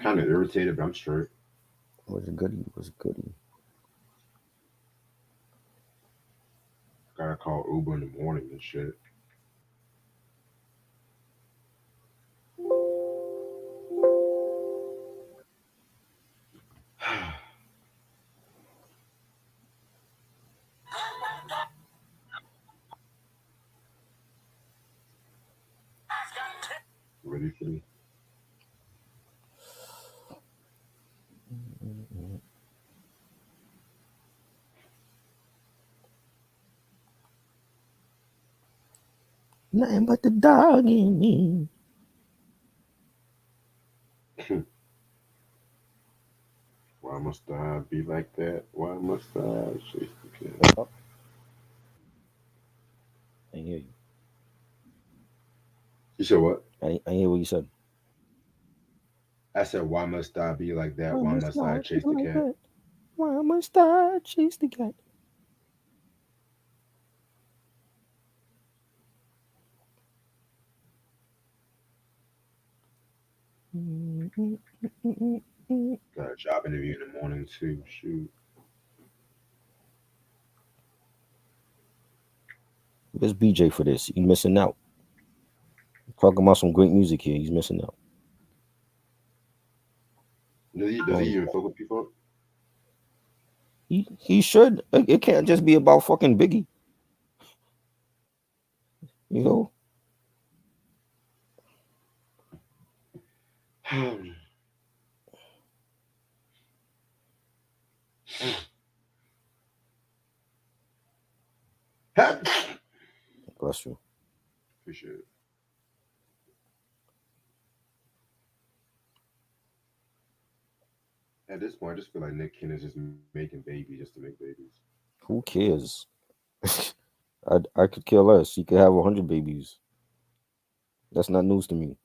Kind of irritated, but I'm straight. Was a goodie. Was a goodie. Gotta call Uber in the morning and shit. Ready for me? Nothing but the dog in me. Why must I be like that? Why must I chase the cat? Oh, I hear you. You said what? I hear what you said. I said, why must I be like that? Why Why must must I I be chase the like cat? that? Why must I chase the cat? Got a job interview in the morning too. Shoot. Where's BJ for this? He's missing out. Talking about some great music here. He's missing out. Does he Oh, even fuck with people? he should. It can't just be about fucking Biggie. You know. Bless you. Appreciate it. At this point, I just feel like Nick Cannon is just making babies just to make babies. Who cares? I could care less. He could have 100 babies. That's not news to me.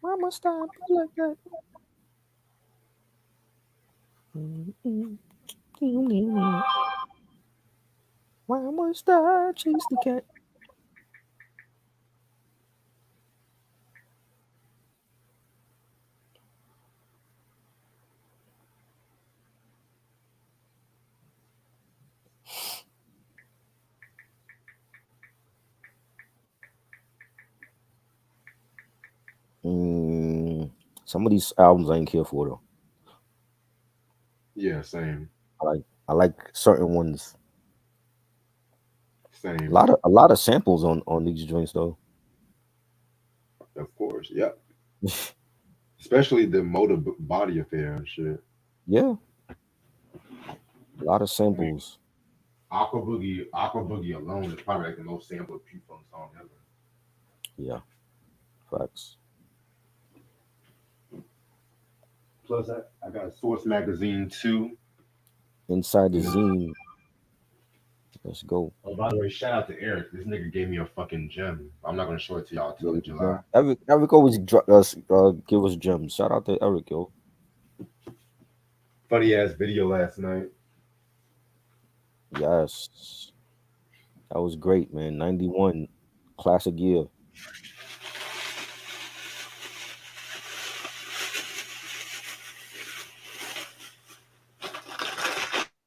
Why must I be like that? Why must I chase the cat? Mm, some of these albums I ain't care for though. Yeah, same, I like certain ones. same. A lot of samples on these joints though. Of course, yep. Especially the motor body affair and shit. Yeah, a lot of I mean, samples. Aqua Boogie alone is probably like the most sampled P Funk song ever. Yeah, facts. Plus, I got Source Magazine too. Inside the And zine. Let's go. oh, by the way, shout out to Eric. This nigga gave me a fucking gem. I'm not gonna show it to y'all till Yeah, like July. yeah. Eric always give us gems. Shout out to Eric, yo. Funny ass video last night. Yes, that was great, man. 91, classic year.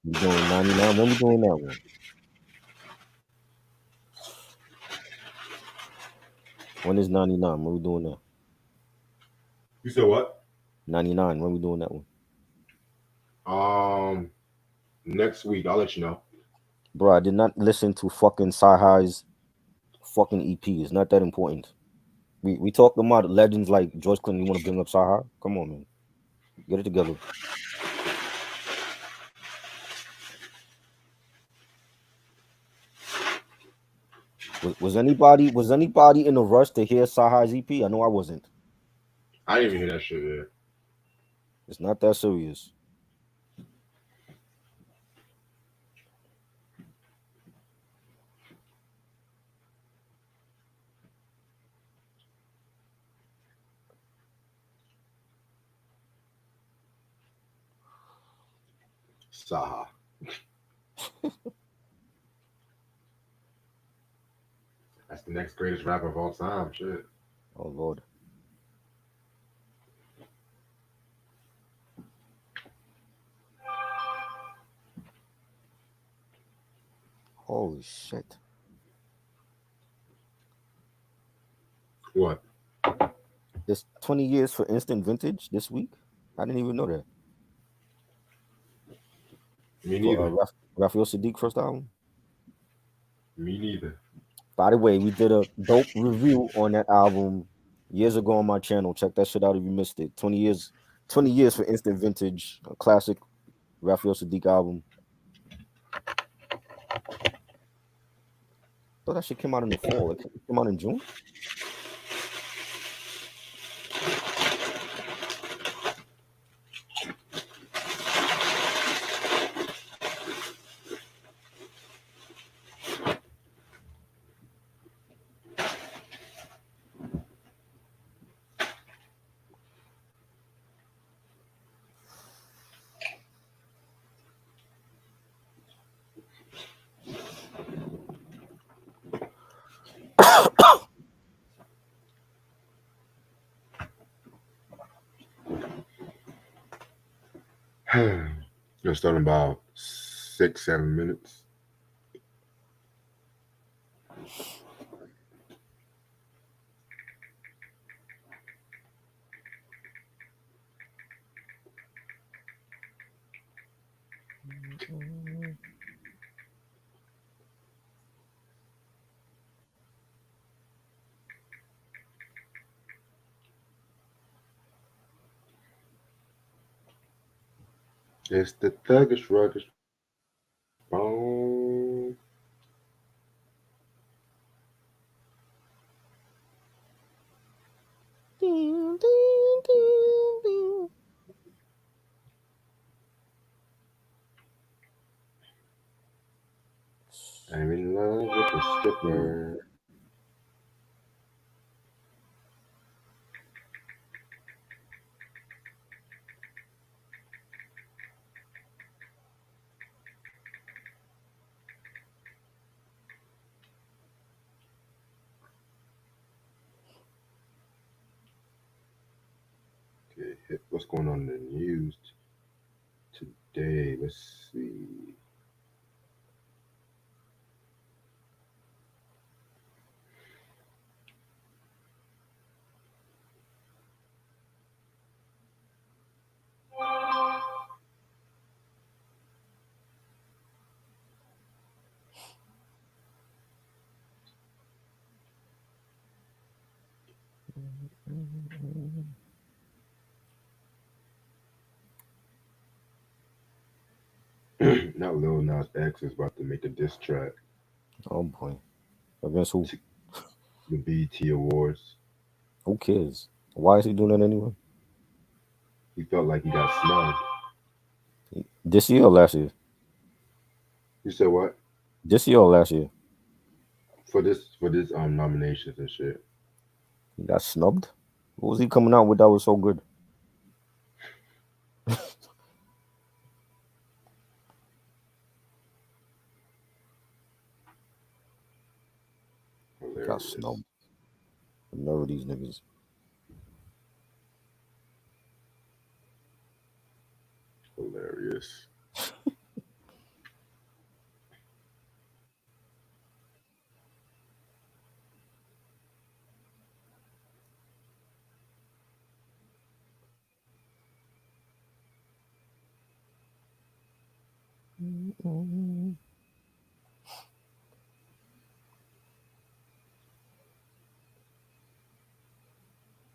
We doing 99. When we doing that one? When is 99? When we doing that? You said what? 99. When we doing that one? Um, Next week I'll let you know. Bro, I did not listen to fucking Sci-Hi's fucking EP. It's not that important. We talked about legends like George Clinton. You want to bring up Sci-Hi? Come on, man. Get it together. Was anybody in a rush to hear Sci-Hi's EP? I know I wasn't. I didn't even hear that shit yet. It's not that serious. Saha. That's the next greatest rapper of all time. Shit. Oh Lord. Holy shit. What? It's 20 years for Instant Vintage this week. I didn't even know that. Me For neither. Raphael Sadiq first album. Me neither. By the way, we did a dope review on that album years ago on my channel. Check that shit out if you missed it. 20 years for Instant Vintage, a classic Raphael Sadiq album. Thought that shit came out in the fall. It came out in June. Gonna start in about 6-7 minutes. It's the thuggish ruggish bone. I'm in love with a stripper. Okay, what's going on in the news today? Let's see. Now Lil Nas X is about to make a diss track Oh boy. Against who? to the BET Awards. Who cares? Why is he doing that anyway? He felt like he got snubbed. This year or last year? You said what? This year or last year? For this nominations and shit. He got snubbed? What was he coming out with that was so good? Got Hilarious. snubbed. The nerve of these niggas. Hilarious.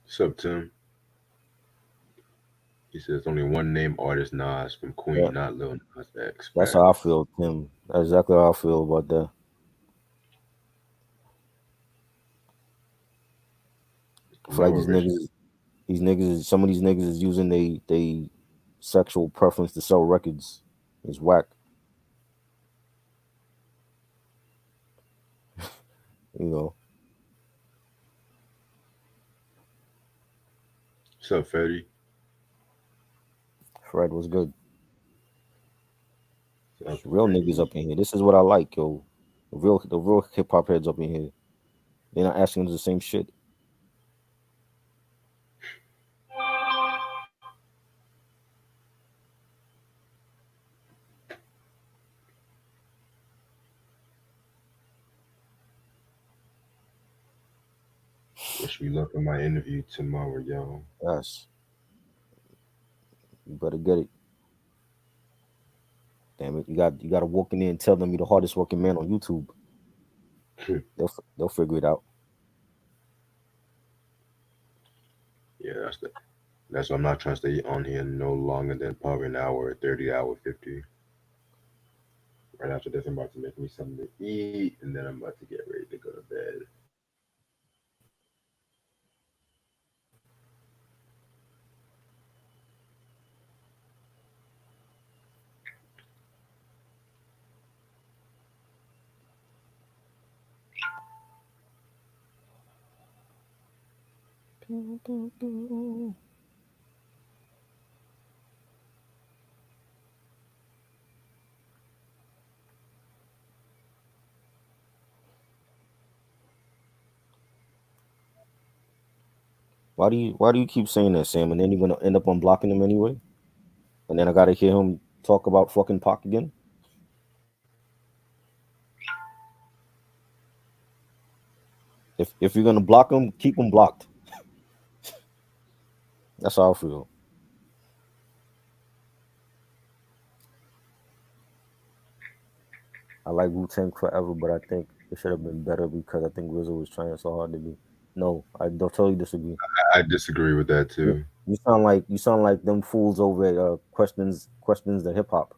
What's up, Tim? He says only one name artist Nas from Queen, Yeah, not Lil Nas X. that's how I Facts. feel, Tim. That's exactly how I feel about that. I feel No like original. some of these niggas is using they sexual preference to sell records. It's whack. You know. What's up, Fetty? Fred was good. It's That's real niggas crazy. up in here. This is what I like, yo. The real hip hop heads up in here. They're not asking us the same shit. Wish me luck in my interview tomorrow, y'all. Yes, you better get it. Damn it, you got to walk in there and tell them you're the hardest working man on YouTube. They'll figure it out. Yeah, that's why I'm not trying to stay on here no longer than probably an hour, 30 hour, 50. Right after this, I'm about to make me something to eat, and then I'm about to get ready to go to bed. Why do you keep saying that, Sam? And then you're gonna end up unblocking him anyway. And then I gotta hear him talk about fucking Pac again. If you're gonna block him, keep him blocked. That's how I feel. I like Wu Tang forever, but I think it should have been better because I think RZA was trying so hard to be. No, I don't totally disagree. I disagree with that You, too. you sound like them fools over at questions the hip hop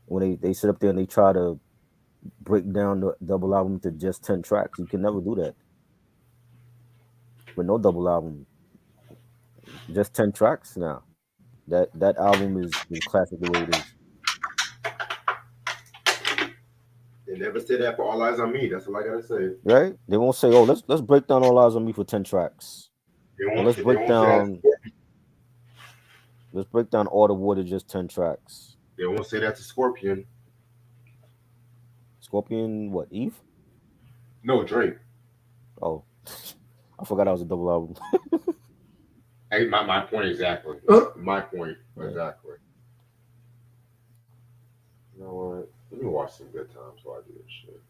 when they sit up there and they try to break down the double album to just 10 tracks. You can never do that with no double album. Just 10 tracks now. That album is classic the way it is. They never said that for All Eyes on Me. That's all I gotta say. Right? They won't say, "Oh, let's break down All Eyes on Me for 10 tracks," or They won't say that. let's break down All the Water just 10 tracks. They won't say that to Scorpion. Scorpion, what Eve? No, Drake. Oh, I forgot that was a double album. Hey, my point exactly. My point Yeah. exactly. You know what? Let me watch some good times while I do this shit.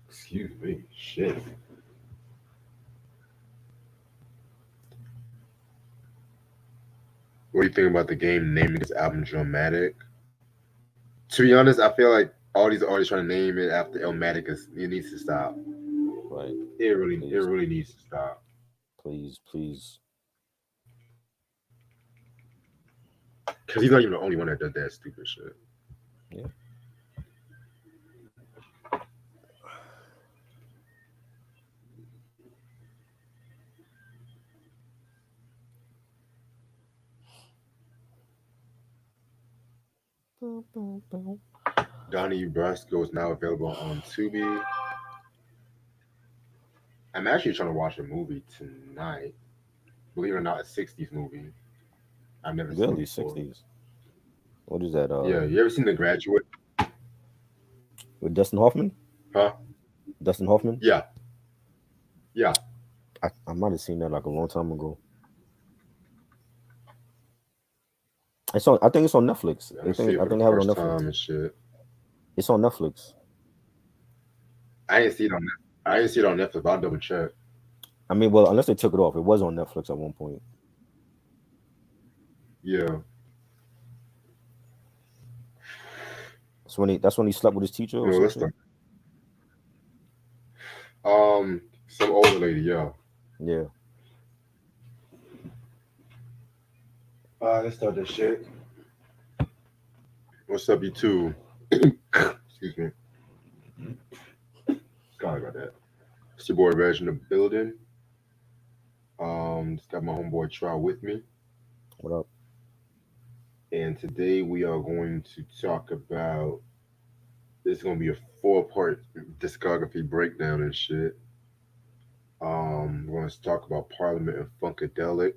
Excuse me. Shit. What do you think about the game naming this album Dramatic? To be honest, I feel like all these artists trying to name it after Illmatic it needs to stop. Right. It Please, really needs to stop. please. Because he's not even the only one that does that stupid shit. Yeah. Donnie Brasco is now available on Tubi. I'm actually trying to watch a movie tonight. Believe it or not, a 60s movie. I've never seen Really, before. 60s. What is that? Yeah, you ever seen The Graduate? With Dustin Hoffman? Huh? Dustin Hoffman? Yeah. Yeah. I might have seen that like a long time ago. I think it's on Netflix. I'm gonna see it I for the think they have it on first Netflix. time and shit. It's on Netflix. I didn't see it on I didn't see it on Netflix, but I'll double check. I mean, well, unless they took it off, it was on Netflix at one point. Yeah. That's when he slept with his teacher or No, let's something. start. Some older lady, yeah. Yeah. Let's start this shit. What's up, you two? Excuse me. Sorry about that. It's your boy Reg in the building. Just got my homeboy Trout with me. What up? And today we are going to talk about this is gonna be a 4-part discography breakdown and shit. We're going to talk about Parliament and Funkadelic,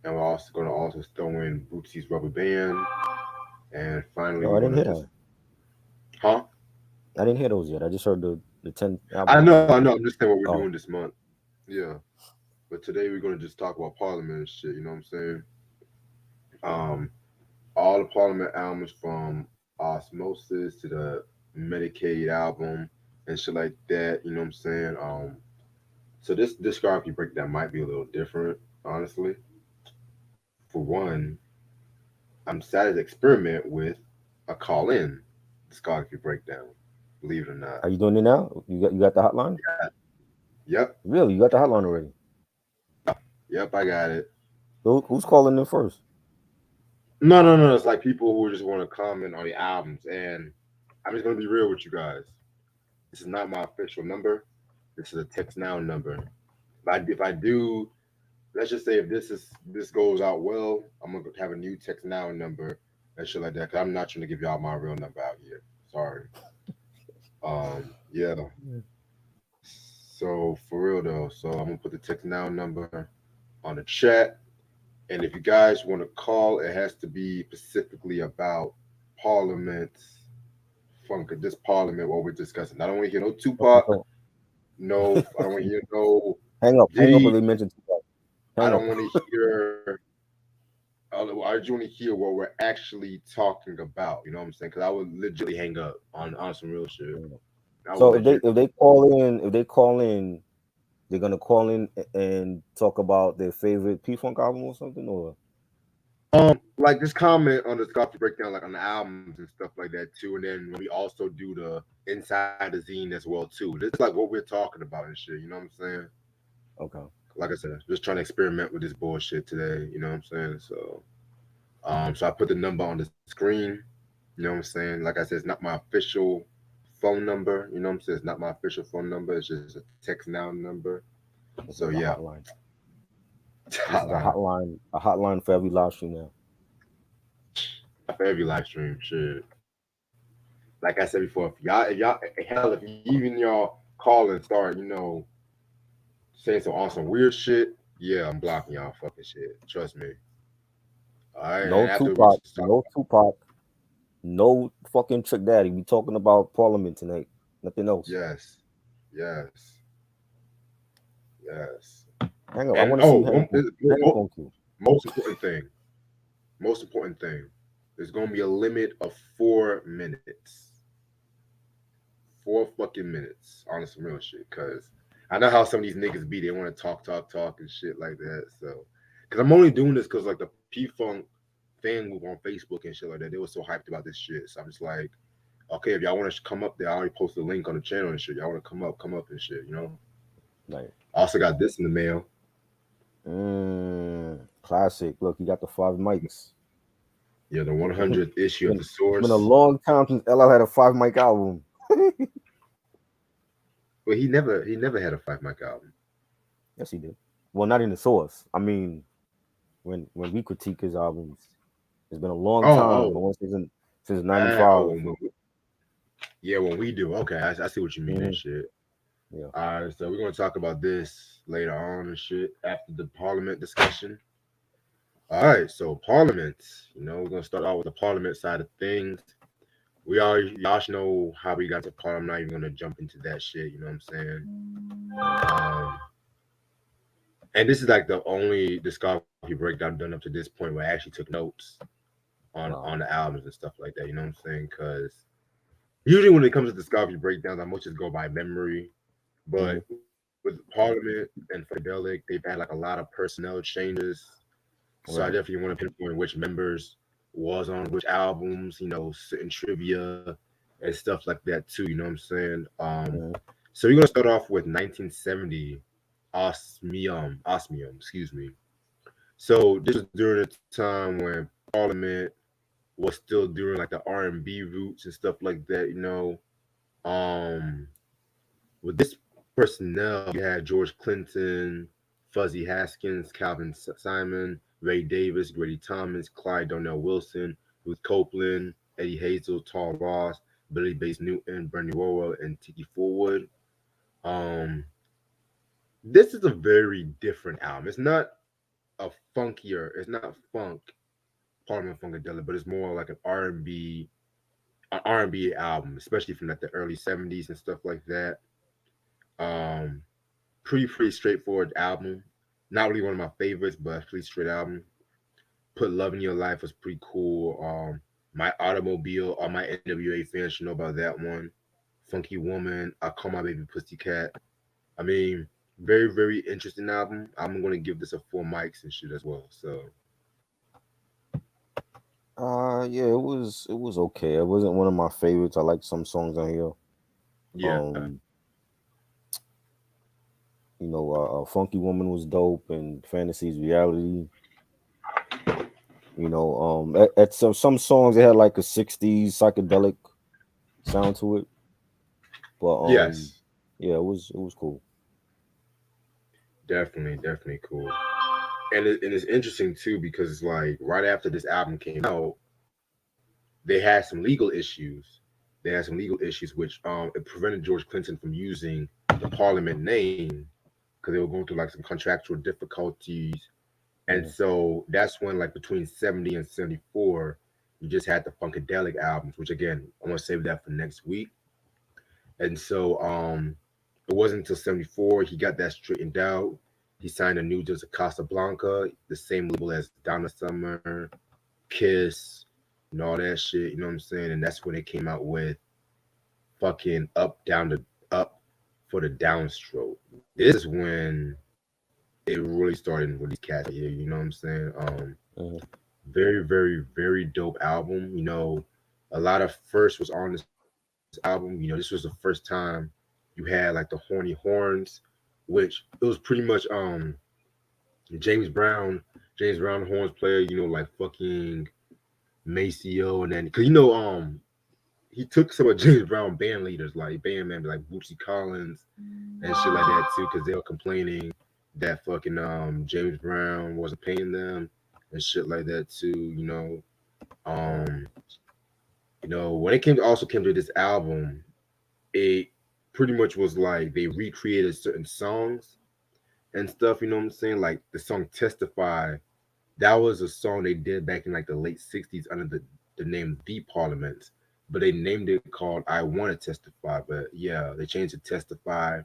and we're also going to throw in Bootsy's Rubber Band, and finally No, we're I going didn't to hear just, that. huh? I didn't hear those yet. I just heard the 10 I albums. know, I know. I'm just saying what we're Oh, doing this month. Yeah, but today we're going to just talk about Parliament and shit. You know what I'm saying? Um, all the Parliament albums from Osmosis to the Medicaid album and shit like that. You know what I'm saying? So this discography breakdown might be a little different, honestly. For one, I'm decided to experiment with a call-in discography breakdown. Believe it or not. are you doing it now? You got the hotline? Yep, Really? You got the hotline already? yep, I got it. Who's calling in first? No, no, no. It's like people who just want to comment on the albums, and I'm just gonna be real with you guys. This is not my official number. This is a text now number. If I do, let's just say if this goes out well, I'm gonna have a new text now number and shit like that. Cause I'm not trying to give y'all my real number out here. Sorry. Yeah. So for real though, so I'm gonna put the text now number on the chat, and if you guys want to call, it has to be specifically about Parliament, funk, this Parliament, what we're discussing. I don't want to hear no Okay, Tupac, so no, I don't want to hear no hang up if Diddy. they mention Tupac. I Hang up. don't want to hear. I just want to hear what we're actually talking about. You know what I'm saying? Because I would legitly hang up on some real shit. I would So if they legit. if they call in, they're gonna call in and talk about their favorite P Funk album or something, or Like just comment on the Scoffy breakdown, like on the albums and stuff like that too. And then we also do the inside the zine as well too. This is like what we're talking about and shit. You know what I'm saying? okay. Like I said, just trying to experiment with this bullshit today. You know what I'm saying? So I put the number on the screen. You know what I'm saying? Like I said, it's not my official phone number. You know what I'm saying? It's not my official phone number. It's just a text now number. This So is a yeah, hotline. This is a hotline hotline. A hotline for every live stream now. for every live stream. Shit. Like I said before, if y'all, hell, if even y'all call and start, saying some awesome weird shit, yeah, I'm blocking y'all fucking shit. Trust me. All right, and No after we Tupac. just talk, No Tupac. No fucking Trick Daddy. We talking about Parliament tonight. Nothing else. yes, yes, yes. Hang up. I And want to see you hang up. Hang up mo- on cue. most important thing, most important thing, there's gonna be a limit of 4 minutes. 4 fucking minutes on some real shit. Cause I know how some of these niggas be. They want to talk, talk, talk, and shit like that. So, cause I'm only doing this because like the P Funk fan group on Facebook and shit like that, they were so hyped about this shit. So I'm just like, okay, if y'all want to come up there, I already posted a link on the channel and shit. Y'all want to come up and shit. Like, I also got this in the mail. classic. Look, you got the 5 mics. Yeah, the 100th issue of the It's been a Source. long time since LL had a 5 mic album. But he never had a 5 mic album. Yes, he did. Well, not in the source. I mean, when we critique his albums, it's been a long Oh, time. oh, The one since oh, '95. yeah, when we do. Okay, I see what you mean and Hmm. shit. Yeah. All right, so we're gonna talk about this later on and shit after the Parliament discussion. All right, so Parliament. We're gonna start out with the Parliament side of things. Y'all should know how we got to Parliament. I'm not even gonna jump into that shit. You know what I'm saying? And this is like the only discography breakdown done up to this point where I actually took notes on Wow. the albums and stuff like that. You know what I'm saying? Because usually when it comes to discography breakdowns, I most just go by memory. Hmm. But with Parliament and Funkadelic, they've had like a lot of personnel changes. So I Right. definitely want to pinpoint which members was on which albums, certain trivia and stuff like that too. You know what I'm saying? Hmm. So we're gonna start off with 1970 Osmium, excuse me. So this was during the time when Parliament was still doing like the R&B roots and stuff like that. Um, with this personnel, you had George Clinton, Fuzzy Haskins, Calvin Simon, Ray Davis, Grady Thomas, Clyde Darnell Wilson, Ruth Copeland, Eddie Hazel, Tall Ross, Billy Bass Newton, Bernie Worrell, and Tiki Forward. Um, This is a very different album. It's not a funkier. It's not funk, Parliament Funkadelic, but it's more like an R&B album, especially from like the early '70s and stuff like that. Um, pretty straightforward album. Not really one of my favorites, but pretty straight album. Put Love in Your Life was pretty cool. My Automobile, all my NWA fans should know about that one. Funky Woman, I Call My Baby Pussycat. I mean, very interesting album. I'm gonna give this a 4 mics and shit as well. So Yeah, it was okay. It wasn't one of my favorites. I like some songs on here. yeah, Um, Funky Woman was dope, and Fantasy's Reality. At some songs they had like a '60s psychedelic sound to it, but yes, yeah, it was cool. definitely cool. And it's interesting too because it's like right after this album came out, they had some legal issues. They had some legal issues which it prevented George Clinton from using the Parliament name because they were going through like some contractual difficulties. And Mhm. so that's when, like, between 70 and 74, you just had the Funkadelic albums, which again, I'm gonna save that for next week. And so it wasn't until 74 he got that straightened out. He signed a new deal to Casablanca, the same label as Donna Summer, Kiss, and all that shit, you know what I'm saying? And that's when they came out with fucking Up for the Downstroke. This is when it really started with these cats here, you know what I'm saying? Mhm. Very dope album. A lot of first was on this album. This was the first time you had like the horny horns, which it was pretty much James Brown, James Brown horns player, like fucking Maceo, and then because he took some of James Brown band leaders like band members like Bootsy Collins and shit like that too, because they were complaining that fucking James Brown wasn't paying them and shit like that too. Um, when it came to this album, it pretty much was like they recreated certain songs and stuff. You know what I'm saying? Like the song "Testify." That was a song they did back in like the late '60s under the name "The Parliament," but they named it called "I Want to Testify." But yeah, they changed it to "Testify."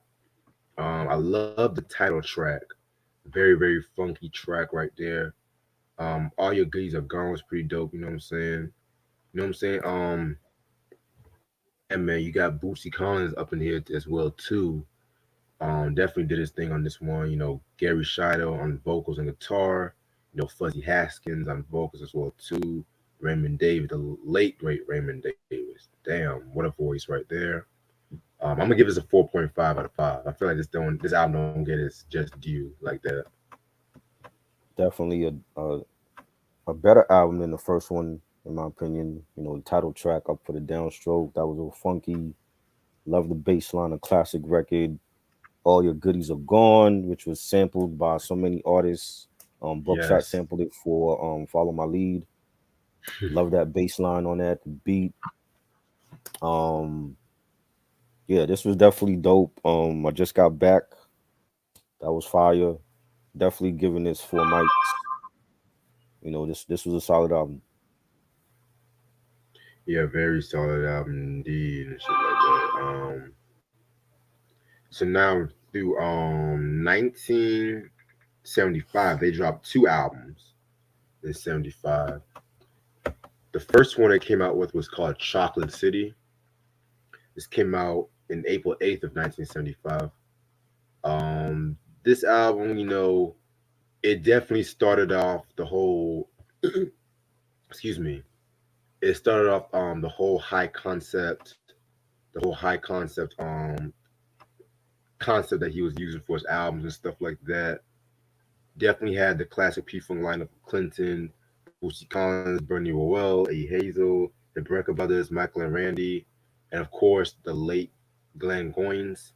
I love the title track. Very funky track right there. All Your Goodies Are Gone was pretty dope. You know what I'm saying? You know what I'm saying? Yeah, man, you got Bootsy Collins up in here as well too. Definitely did his thing on this one. Gary Shido on vocals and guitar. Fuzzy Haskins on vocals as well too. Raymond Davis, the late great Raymond Davis. Damn, what a voice right there. I'm gonna give this a 4.5 out of 5. I feel like this album don't get its just due like that. Definitely a better album than the first one, in my opinion. The title track "Up for the Downstroke" that was all funky. Love the bass line, a classic record. All Your Goodies Are Gone, which was sampled by so many artists. Buckshot Yes. sampled it for Follow My Lead. Love that bass line on that, the beat. Um, yeah, this was definitely dope. I just got back. That was fire. Definitely giving this 4 mics. This was a solid album. Yeah, very solid album indeed and shit like that. So now through 1975, they dropped 2 albums in '75. The first one they came out with was called Chocolate City. This came out in April 8th of 1975. Um, this album, it definitely started off the whole, excuse me, it started off the whole high concept that he was using for his albums and stuff like that. Definitely had the classic P-Funk lineup of Clinton, Bootsy Collins, Bernie Worrell, Eddie Hazel, the Brecker Brothers, Michael and Randy, and of course the late Glenn Goins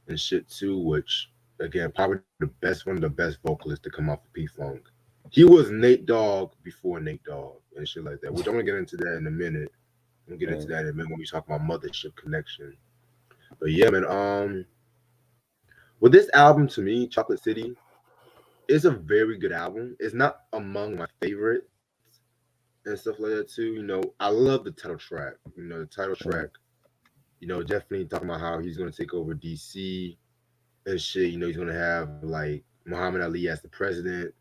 and shit too, which again probably one of the best vocalists to come off of P-Funk. He was Nate Dogg before Nate Dogg and shit like that, which I'm gonna get into that in a minute. I'm gonna get into Yeah. that in a minute when we talk about Mothership Connection. But yeah, man, Well, this album to me, Chocolate City, is a very good album. It's not among my favorites and stuff like that too. I love the title track. The title track. Mhm. Definitely talking about how he's gonna take over DC and shit. He's gonna have like Muhammad Ali as the president,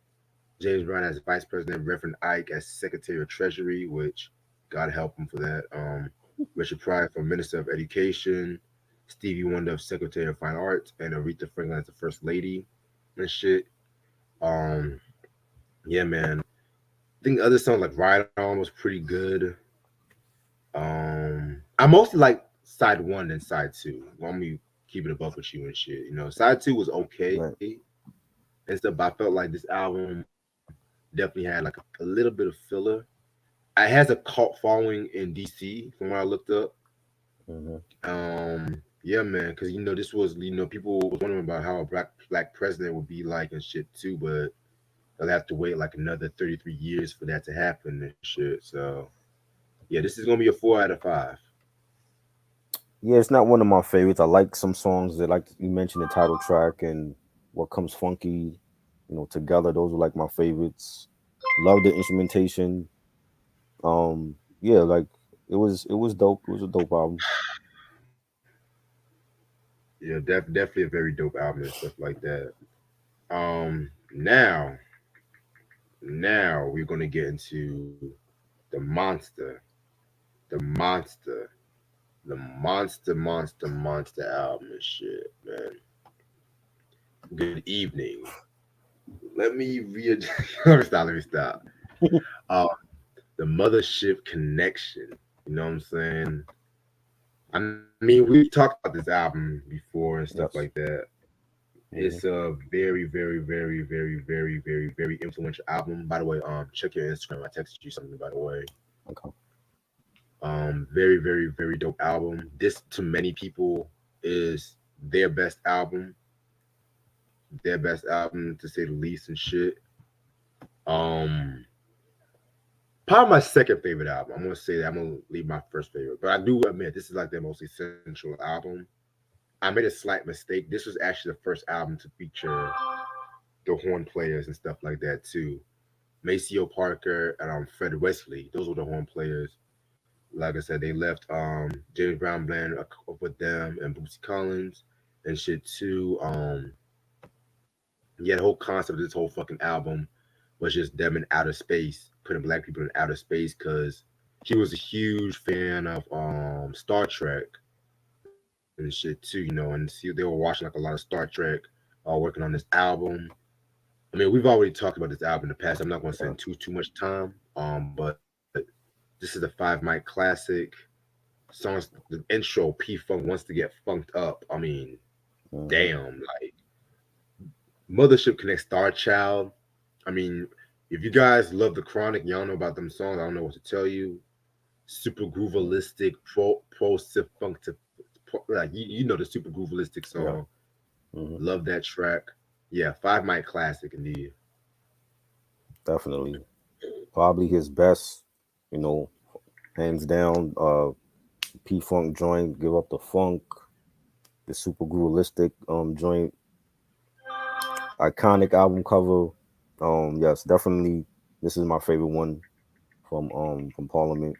James Brown as vice president, Reverend Ike as Secretary of Treasury, which God help him for that. Richard Pryor for Minister of Education, Stevie Wonder of Secretary of Fine Arts, and Aretha Franklin as the First Lady and shit. Um, yeah, man. I think other songs like Ride On was pretty good. I mostly like side one and side two. Want me keep it above with you and shit. Side two was okay Right. and stuff, but I felt like this album definitely had like a little bit of filler. It has a cult following in DC from what I looked up. Hmm. Yeah, man, because this was people was wondering about how a black president would be like and shit too, but they'll have to wait like another 33 years for that to happen and shit. So yeah, this is gonna be a 4 out of 5. Yeah, it's not one of my favorites. I like some songs that, like you mentioned, the title track and What Comes Funky, together. Those were like my favorites. Love the instrumentation. Yeah, like it was dope. It was a dope album. Yeah, definitely a very dope album and stuff like that. Now, we're gonna get into the monster, the monster, the monster album and shit, man. Good evening. Let me read. Let me stop. Let me stop. Uh, the Mothership Connection. You know what I'm saying? I mean, we talked about this album before and stuff like Yes. that. It's Hmm. a very, very, very, very, very, very, very influential album. By the way, check your Instagram. I texted you something, by the way. Okay. Very, very, very dope album. This to many people is their best album, to say the least and shit. Um, Probably my second favorite album. I'm gonna say that. I'm gonna leave my first favorite, but I do admit this is like their most essential album. I made a slight mistake. This was actually the first album to feature the horn players and stuff like that too. Maceo Parker and Fred Wesley. Those were the horn players. Like I said, they left James Brown Band up with them and Bootsy Collins and shit too. Yeah, the whole concept of this whole fucking album was just them in outer space, putting black people in outer space because he was a huge fan of Star Trek and shit too, and see they were watching like a lot of Star Trek, working on this album. I mean, we've already talked about this album in the past. I'm not going to spend Yeah. too much time. But this is a 5 mic classic. Songs, the intro, P Funk wants to get funked up. I mean, Hmm. damn, like Mothership Connect Star Child. I mean, if you guys love the Chronic, y'all know about them songs. I don't know what to tell you. Super groovalistic, pro sip funk to like you know the super groovalistic Yeah. song. Hmm. Love that track. Yeah, 5 mic classic indeed. Definitely. Probably his best. You know, hands down. P Funk joint. Give up the funk. The super realistic joint. Iconic album cover. Yes, definitely. This is my favorite one from Parliament.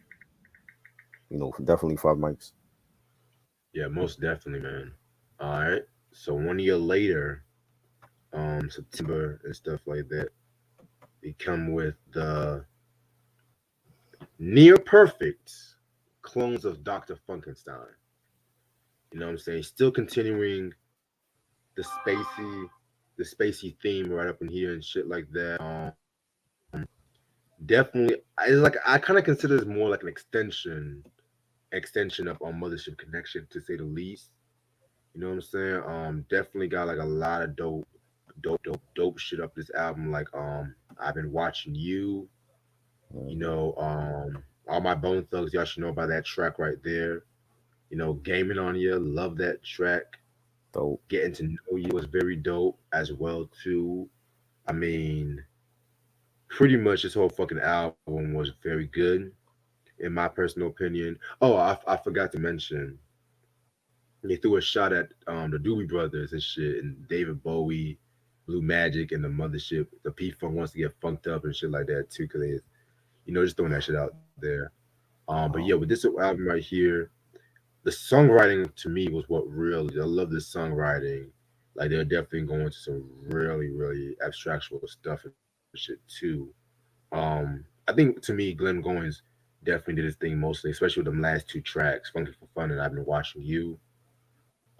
Definitely five mics. Yeah, most definitely, man. All right. So 1 year later, September and stuff like that, they come with the near perfect clones of Dr. Funkenstein. You know what I'm saying? Still continuing the spacey, theme right up in here and shit like that. Definitely, it's like I kind of consider this more like an extension of Mothership Connection to say the least. You know what I'm saying? Definitely got like a lot of dope shit up this album. Like I've been watching you. You Hmm. know, all my Bone Thugs. Y'all should know about that track right there. Gaming on you. Love that track. Dope. Getting to know you was very dope as well too. I mean, pretty much this whole fucking album was very good in my personal opinion. Oh, I forgot to mention. they threw a shot at the Doobie Brothers and shit, and David Bowie, Blue Magic, and the Mothership. The P Funk wants to get funked up and shit like that too, because they, just throwing that shit out there. But yeah, with Wow. this album right here, the songwriting to me was what really I love this songwriting. Like they're definitely going to some really, really abstractual stuff and shit too. I think to me, Glenn Goins definitely did his thing mostly, especially with them last two tracks, "Funky for Fun" and "I've Been Watching You."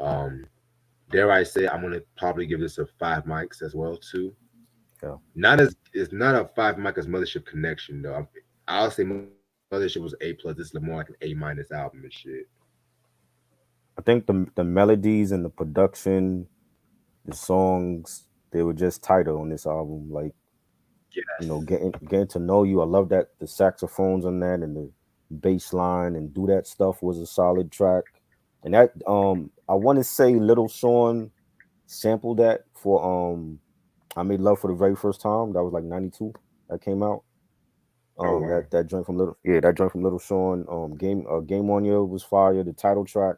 Um, dare I say, I'm gonna probably give this a five mics as well too. Yeah. Not as it's not a five mic as Mothership Connection though. I'll say Mothership was A plus. This is more like an A minus album and shit. I think the melodies and the production, the songs, they were just tighter on this album. Like, Yes. getting to know you. I love that the saxophones on that and the bass line and do that stuff was a solid track. And that I want to say Little Sean sampled that for I Made Love for the Very First Time. That was like 92 that came out. Oh wow. That joint from Little Sean. Game on You was fire. The title track,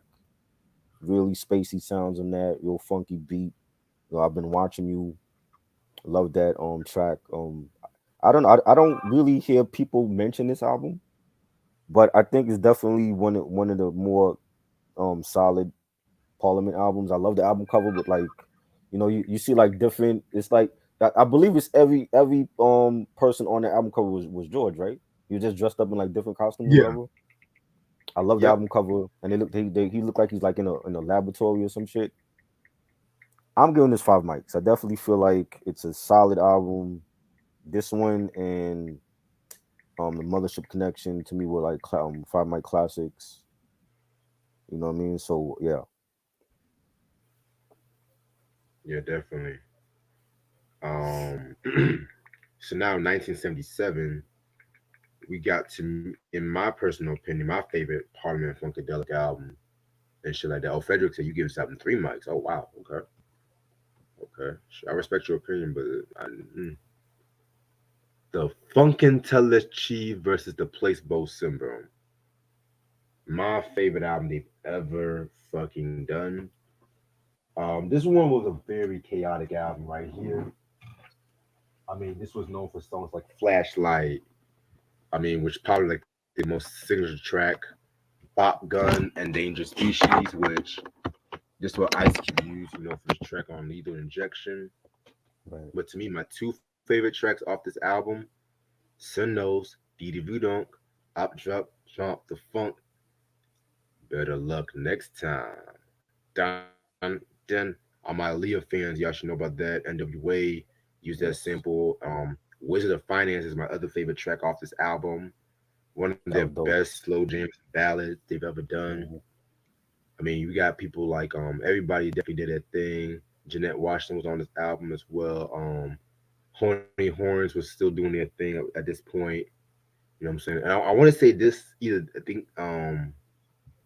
really spacey sounds on that, real funky beat. I've been watching you. Love that track. I don't really hear people mention this album, but I think it's definitely one of the more solid Parliament albums. I love the album cover with like, you see like different. It's like I believe it's every person on the album cover was George, right? He was just dressed up in like different costumes or Yeah. whatever. I love the Yep. album cover, and he looked like he's like in a laboratory or some shit. I'm giving this five mics. I definitely feel like it's a solid album. This one and the Mothership Connection to me were like five mic classics. You know what I mean? So yeah, Yeah, definitely. Um, so now 1977, we got to, in my personal opinion, my favorite Parliament Funkadelic album and shit like that. Oh, Frederick said you give this album three mics. Oh wow. Okay. Okay. I respect your opinion, but the Funkadelic versus the Placebo Syndrome. My favorite album they've ever fucking done. This one was a very chaotic album right here. I mean, this was known for songs like Flashlight. I mean, which probably like the most signature track, Bop Gun and Dangerous Species, which just what Ice Cube used, for this track on Lethal Injection. right. But to me, my two favorite tracks off this album, Sun Knows, Dee Dee Dunk, Up Drop, Jump the Funk, Better Luck Next Time. Dun, then all my Aaliyah fans, y'all should know about that. NWA used that Yes, sample. Wizard of Finance is my other favorite track off this album. One of their that was dope. best slow jams ballads they've ever done. Mhm. I mean, you got people like everybody definitely did their thing. Jeanette Washington was on this album as well. Horny Horns was still doing their thing at this point. You know what I'm saying? And I want to say this either I think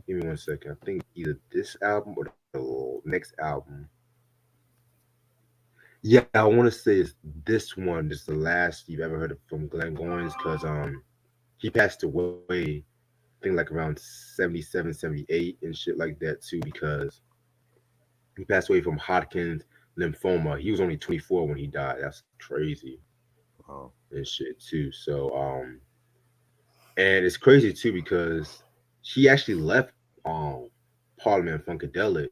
give me one second. I think either this album or the next album. Yeah, I want to say it's this one. This is the last you've ever heard of from Glenn Goins because he passed away. I think like around 77, 78 and shit like that too because he passed away from Hodgkin's lymphoma. He was only 24 when he died. That's crazy Wow. and shit too. So and it's crazy too because he actually left Parliament Funkadelic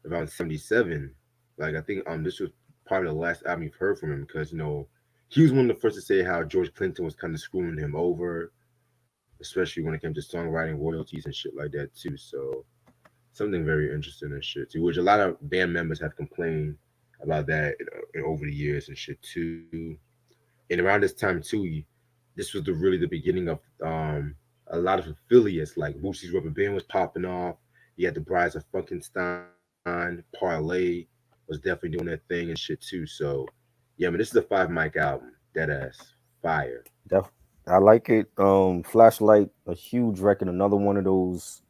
around 77. Like I think this was probably the last album you've heard from him because he was one of the first to say how George Clinton was kind of screwing him over, especially when it came to songwriting royalties and shit like that too. So something very interesting and shit too, which a lot of band members have complained about that over the years and shit too. And around this time too, this was really the beginning of a lot of affiliates like Boosie's Rubber Band was popping off. You had the Brides of Funkenstein, Parlay was definitely doing their thing and shit too. So yeah, I mean this is a five mic album, dead ass fire. Def- I like it. Flashlight, a huge record, another one of those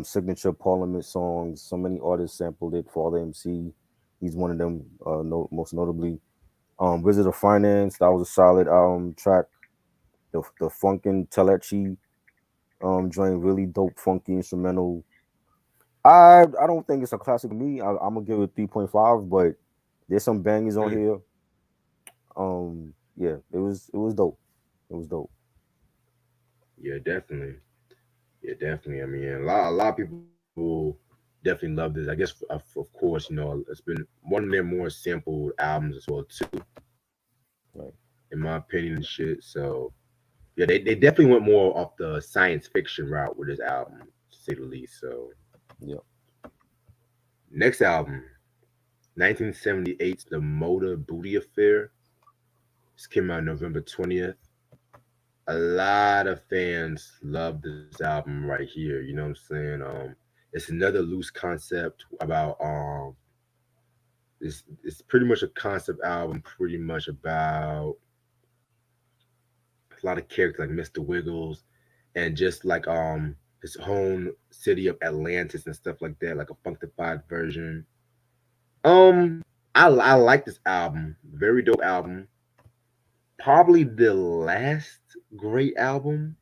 signature Parliament songs. So many artists sampled it. Father MC, he's one of them. Most notably, Wizard of Finance, that was a solid track. The Funkin' Telechi joint, really dope, funky instrumental. I don't think it's a classic to me. I'm gonna give it 3.5, but there's some bangers on Mm, here. Yeah, it was dope. It was dope. yeah, definitely. Yeah, definitely. I mean, a lot of people definitely love this. I guess, of course, it's been one of their more sampled albums as well too, Right. in my opinion and shit. So yeah, they definitely went more off the science fiction route with this album, to say the least. So Yeah. next album, 1978's The Motor Booty Affair. This came out November 20th. A lot of fans love this album right here. You know what I'm saying? It's another loose concept about it's pretty much a concept album, pretty much about a lot of characters like Mr. Wiggles and just like his own city of Atlantis and stuff like that, like a funkified version. Um, I like this album. Very dope album. Probably the last great album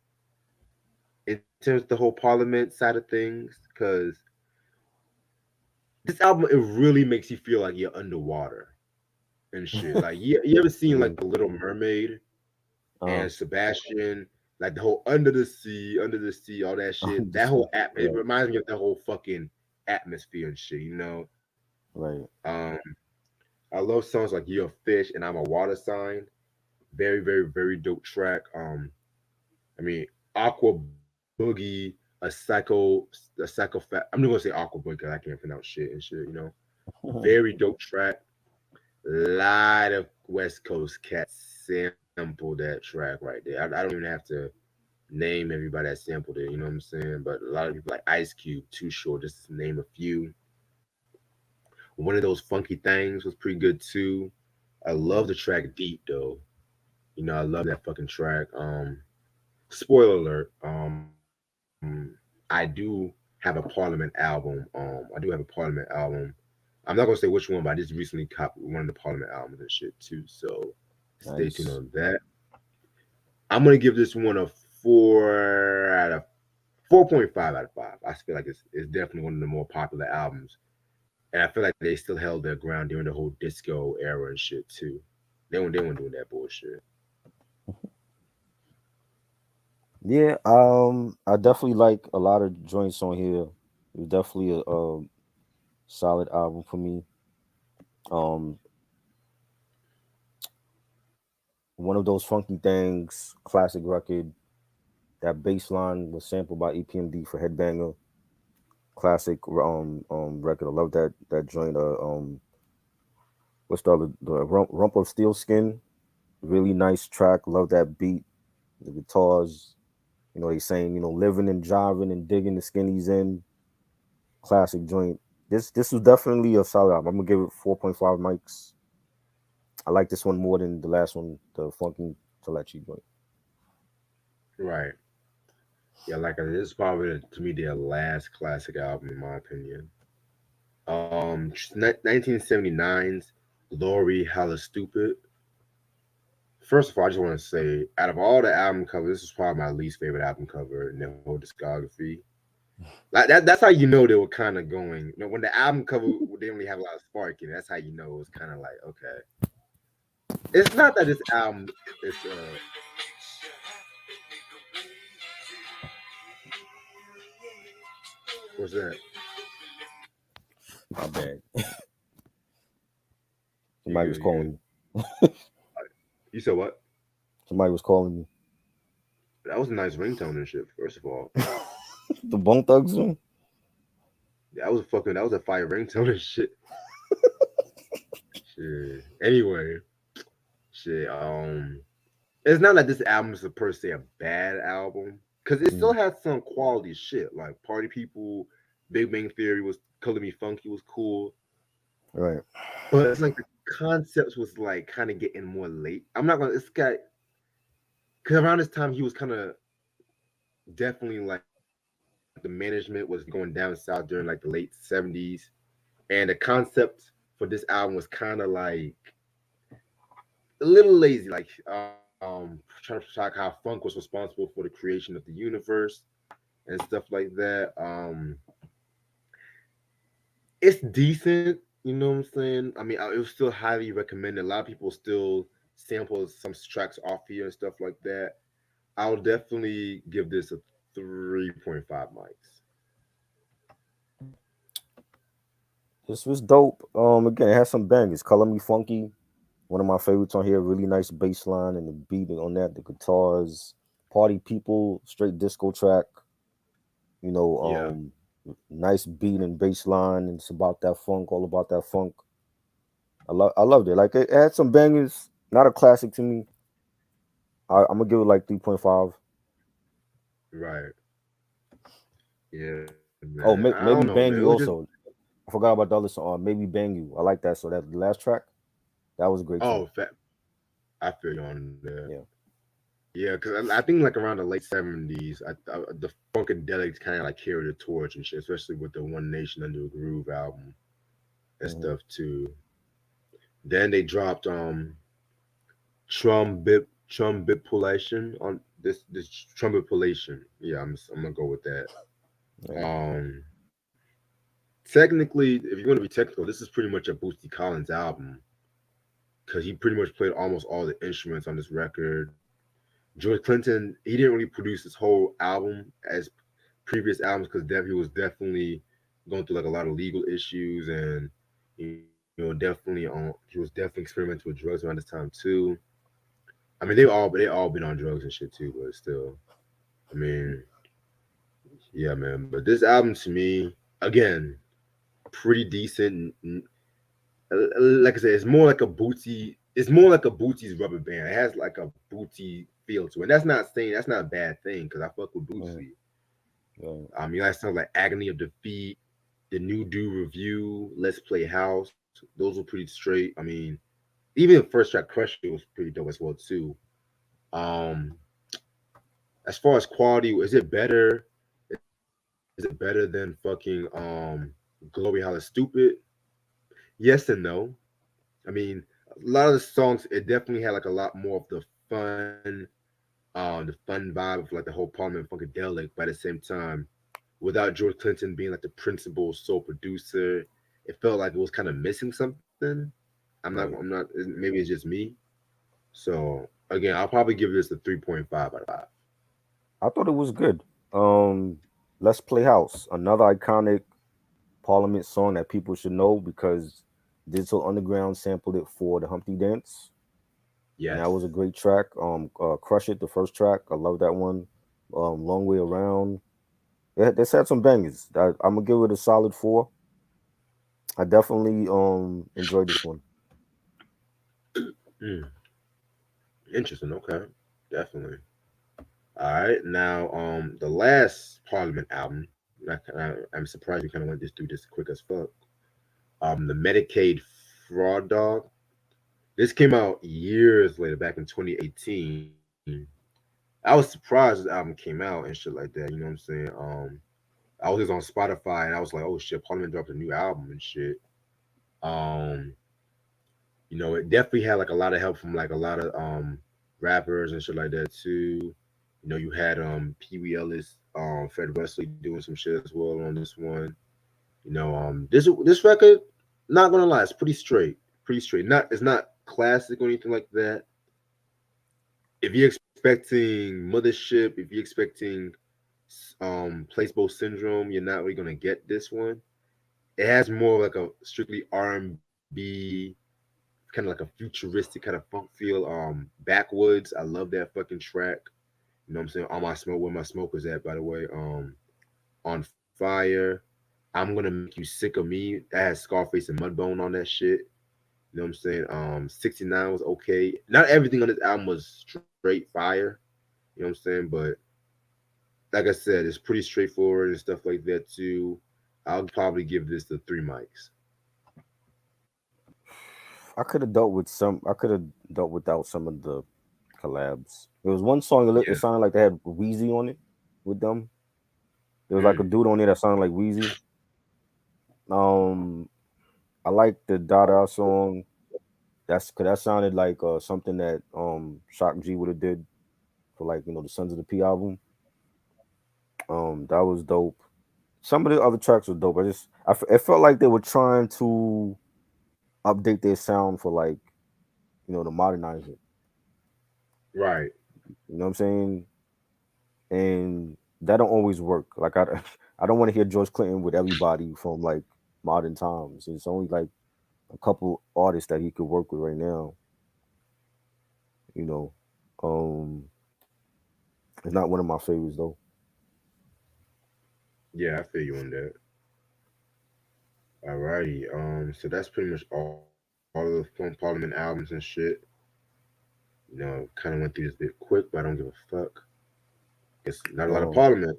in terms of the whole Parliament side of things, because this album it really makes you feel like you're underwater and shit. Like you ever seen like Yeah. The Little Mermaid Uh, and Sebastian, like the whole under the sea, all that shit. That just, whole app it right. reminds me of the whole fucking atmosphere and shit. You know, Right. um, I love songs like "You're a Fish" and "I'm a Water Sign." Very, very, very dope track. I mean, Aqua Boogie, a psychopath. I'm not gonna say Aqua Boogie because I can't pronounce shit and shit. You know, very dope track. Lot of West Coast cats sample that track right there. I don't even have to name everybody that sampled it. You know what I'm saying? But a lot of people like Ice Cube, Too Short, just to name a few. One of those funky things was pretty good too. I love the track Deep though. You know, I love that fucking track. Spoiler alert. I do have a Parliament album. I do have a Parliament album. I'm not gonna say which one, but I just recently copied one of the Parliament albums and shit too. So stay tuned Nice. on that. I'm gonna give this one a 4.5 out of 5. I feel like it's definitely one of the more popular albums, and I feel like they still held their ground during the whole disco era and shit too. They weren't doing that bullshit. Yeah. I definitely like a lot of joints on here. It's definitely a solid album for me. Um, one of those funky things, classic record. That bass line was sampled by EPMD for Headbanger. Classic record. I love that joint. What's the other the Rump of Steel Skin? Really nice track. Love that beat. The guitars. He's saying living and jiving and digging the skinnies in. Classic joint. This was definitely a solid album. I'm gonna give it 4.5 mics. I like this one more than the last one, the Funky Telechi joint. Right. Yeah, like I said, this is probably to me their last classic album in my opinion. 1979's Glory Hella Stupid. First of all, I just want to say, out of all the album covers, this is probably my least favorite album cover in their whole discography. Like that's how you know they were kind of going. When the album cover they only have a lot of spark in it, that's how you know it was kind of like okay. It's not that this album is what's that? My bad. You Somebody good? was You good? calling You said what? Somebody was calling me. That was a nice ringtone and shit. First of all, The Bone Thugs one? that was a fire ringtone and shit. Shit. Anyway, shit. It's not like this album is per se a bad album because it still Mm, has some quality shit. Like Party People, Big Bang Theory was Color Me Funky was cool, right. but it's like the concepts was like kind of getting more late. I'm not gonna. It's got because around this time he was kind of definitely like the management was going down south during like the late '70s, and the concept for this album was kind of like a little lazy. Like trying to talk how funk was responsible for the creation of the universe and stuff like that. it's decent. You know what I'm saying? I mean, it was still highly recommended. A lot of people still sample some tracks off here and stuff like that. I'll definitely give this a 3.5 mics. This was dope. Again, it has some bangers. Color Me Funky, one of my favorites on here. Really nice bass line and the beat on that. The guitars, Party People, straight disco track. You know, Yeah, nice beat and bass line. And it's about that funk, all about that funk. I loved it. Like it had some bangers. Not a classic to me. I'm gonna give it like 3.5. right. Yeah, man. I Oh, don't know, man. maybe It was Bang just You also. I forgot about the other song. Maybe Bang You. I like that. So that last track, that was great oh, too. I feel you on that. Yeah. Yeah, because I think like around the late 70s, the Funkadelics kind of like carried the torch and shit, especially with the One Nation Under a Groove album and Hmm. stuff too. Then they dropped Trumbipulation on this Trumbipulation. Yeah, I'm gonna go with that. Yeah. Um, technically, if you're gonna be technical, this is pretty much a Bootsy Collins album because he pretty much played almost all the instruments on this record. George Clinton, he didn't really produce this whole album as previous albums because he was definitely going through like a lot of legal issues and definitely he was definitely experimenting with drugs around this time too. I mean they all been on drugs and shit too, but still, I mean, yeah, man. But this album to me, again, pretty decent. Like I said, it's more like a Bootsy. It's more like a Bootsy's rubber band. It has like a Bootsy feel to it. And that's not saying that's not a bad thing because I fuck with Hmm. Bootsy. Yeah. You like songs like Agony of Defeat, The New Do Review, Let's Play House. Those were pretty straight. I mean, even the first track, Crush It, was pretty dope as well too. Um, as far as quality, is it better? Is it better than fucking Glory Hall is Stupid? Yes and no. I mean, a lot of the songs it definitely had like a lot more of the fun vibe of like the whole Parliament Funkadelic. But at the same time, without George Clinton being like the principal sole producer, it felt like it was kind of missing something. I'm Right. not. Maybe it's just me. So again, I'll probably give this a 3.5 out of 5. I thought it was good. Um, Let's Play House, another iconic Parliament song that people should know because Digital Underground sampled it for the Humpty Dance, and that was a Yes. great track. Crush It, the first track, I love that one. Long Way Around. They had some bangers. I'm gonna give it a solid 4. I definitely enjoyed this one. Mm, interesting. Okay. Definitely. All right. Now, the last Parliament album. I'm surprised we kind of went through this quick as fuck. The Medicaid Fraud Dog. This came out years later, back in 2018. I was surprised this album came out and shit like that. You know what I'm saying? I was just on Spotify and I was like, oh shit, Parliament dropped a new album and shit. Um, it definitely had like a lot of help from like a lot of rappers and shit like that too. You had Pee Wee Ellis, Fred Wesley doing some shit as well on this one. This record, not gonna lie, it's pretty straight, pretty straight. Not it's not classic or anything like that. If you're expecting Mothership, if you're expecting Placebo Syndrome, you're not really gonna get this one. It has more like a strictly R&B, kind of like a futuristic kind of funk feel. Backwoods, I love that fucking track. You know what I'm saying? On my smoke, where my smoke was at, by the way. On fire. I'm gonna make you sick of me. That has Scarface and Mudbone on that shit. You know what I'm saying? 69 was okay. Not everything on this album was straight fire. You know what I'm saying? But like I said, it's pretty straightforward and stuff like that too. I'll probably give this the 3 mics. I could have dealt with some. I could have dealt without some of the collabs. There was one song. It Yeah. sounded like they had Wheezy on it with them. There was like a Mm. dude on there that sounded like Wheezy. Um, I like the Dada song. That's cause that sounded like something that Shock G would have did for like the Sons of the P album. That was dope. some of the other tracks were dope. It felt like they were trying to update their sound for like to modernize it. Right. You know what I'm saying? And that don't always work. Like I don't want to hear George Clinton with everybody from like modern times. It's only like a couple artists that he could work with right now. You know, um, it's not one of my favorites though. Yeah, I feel you on that. Alrighty. So that's pretty much all of the Parliament albums and shit. Kind of went through this bit quick, but I don't give a fuck. It's not a lot of Um, Parliament.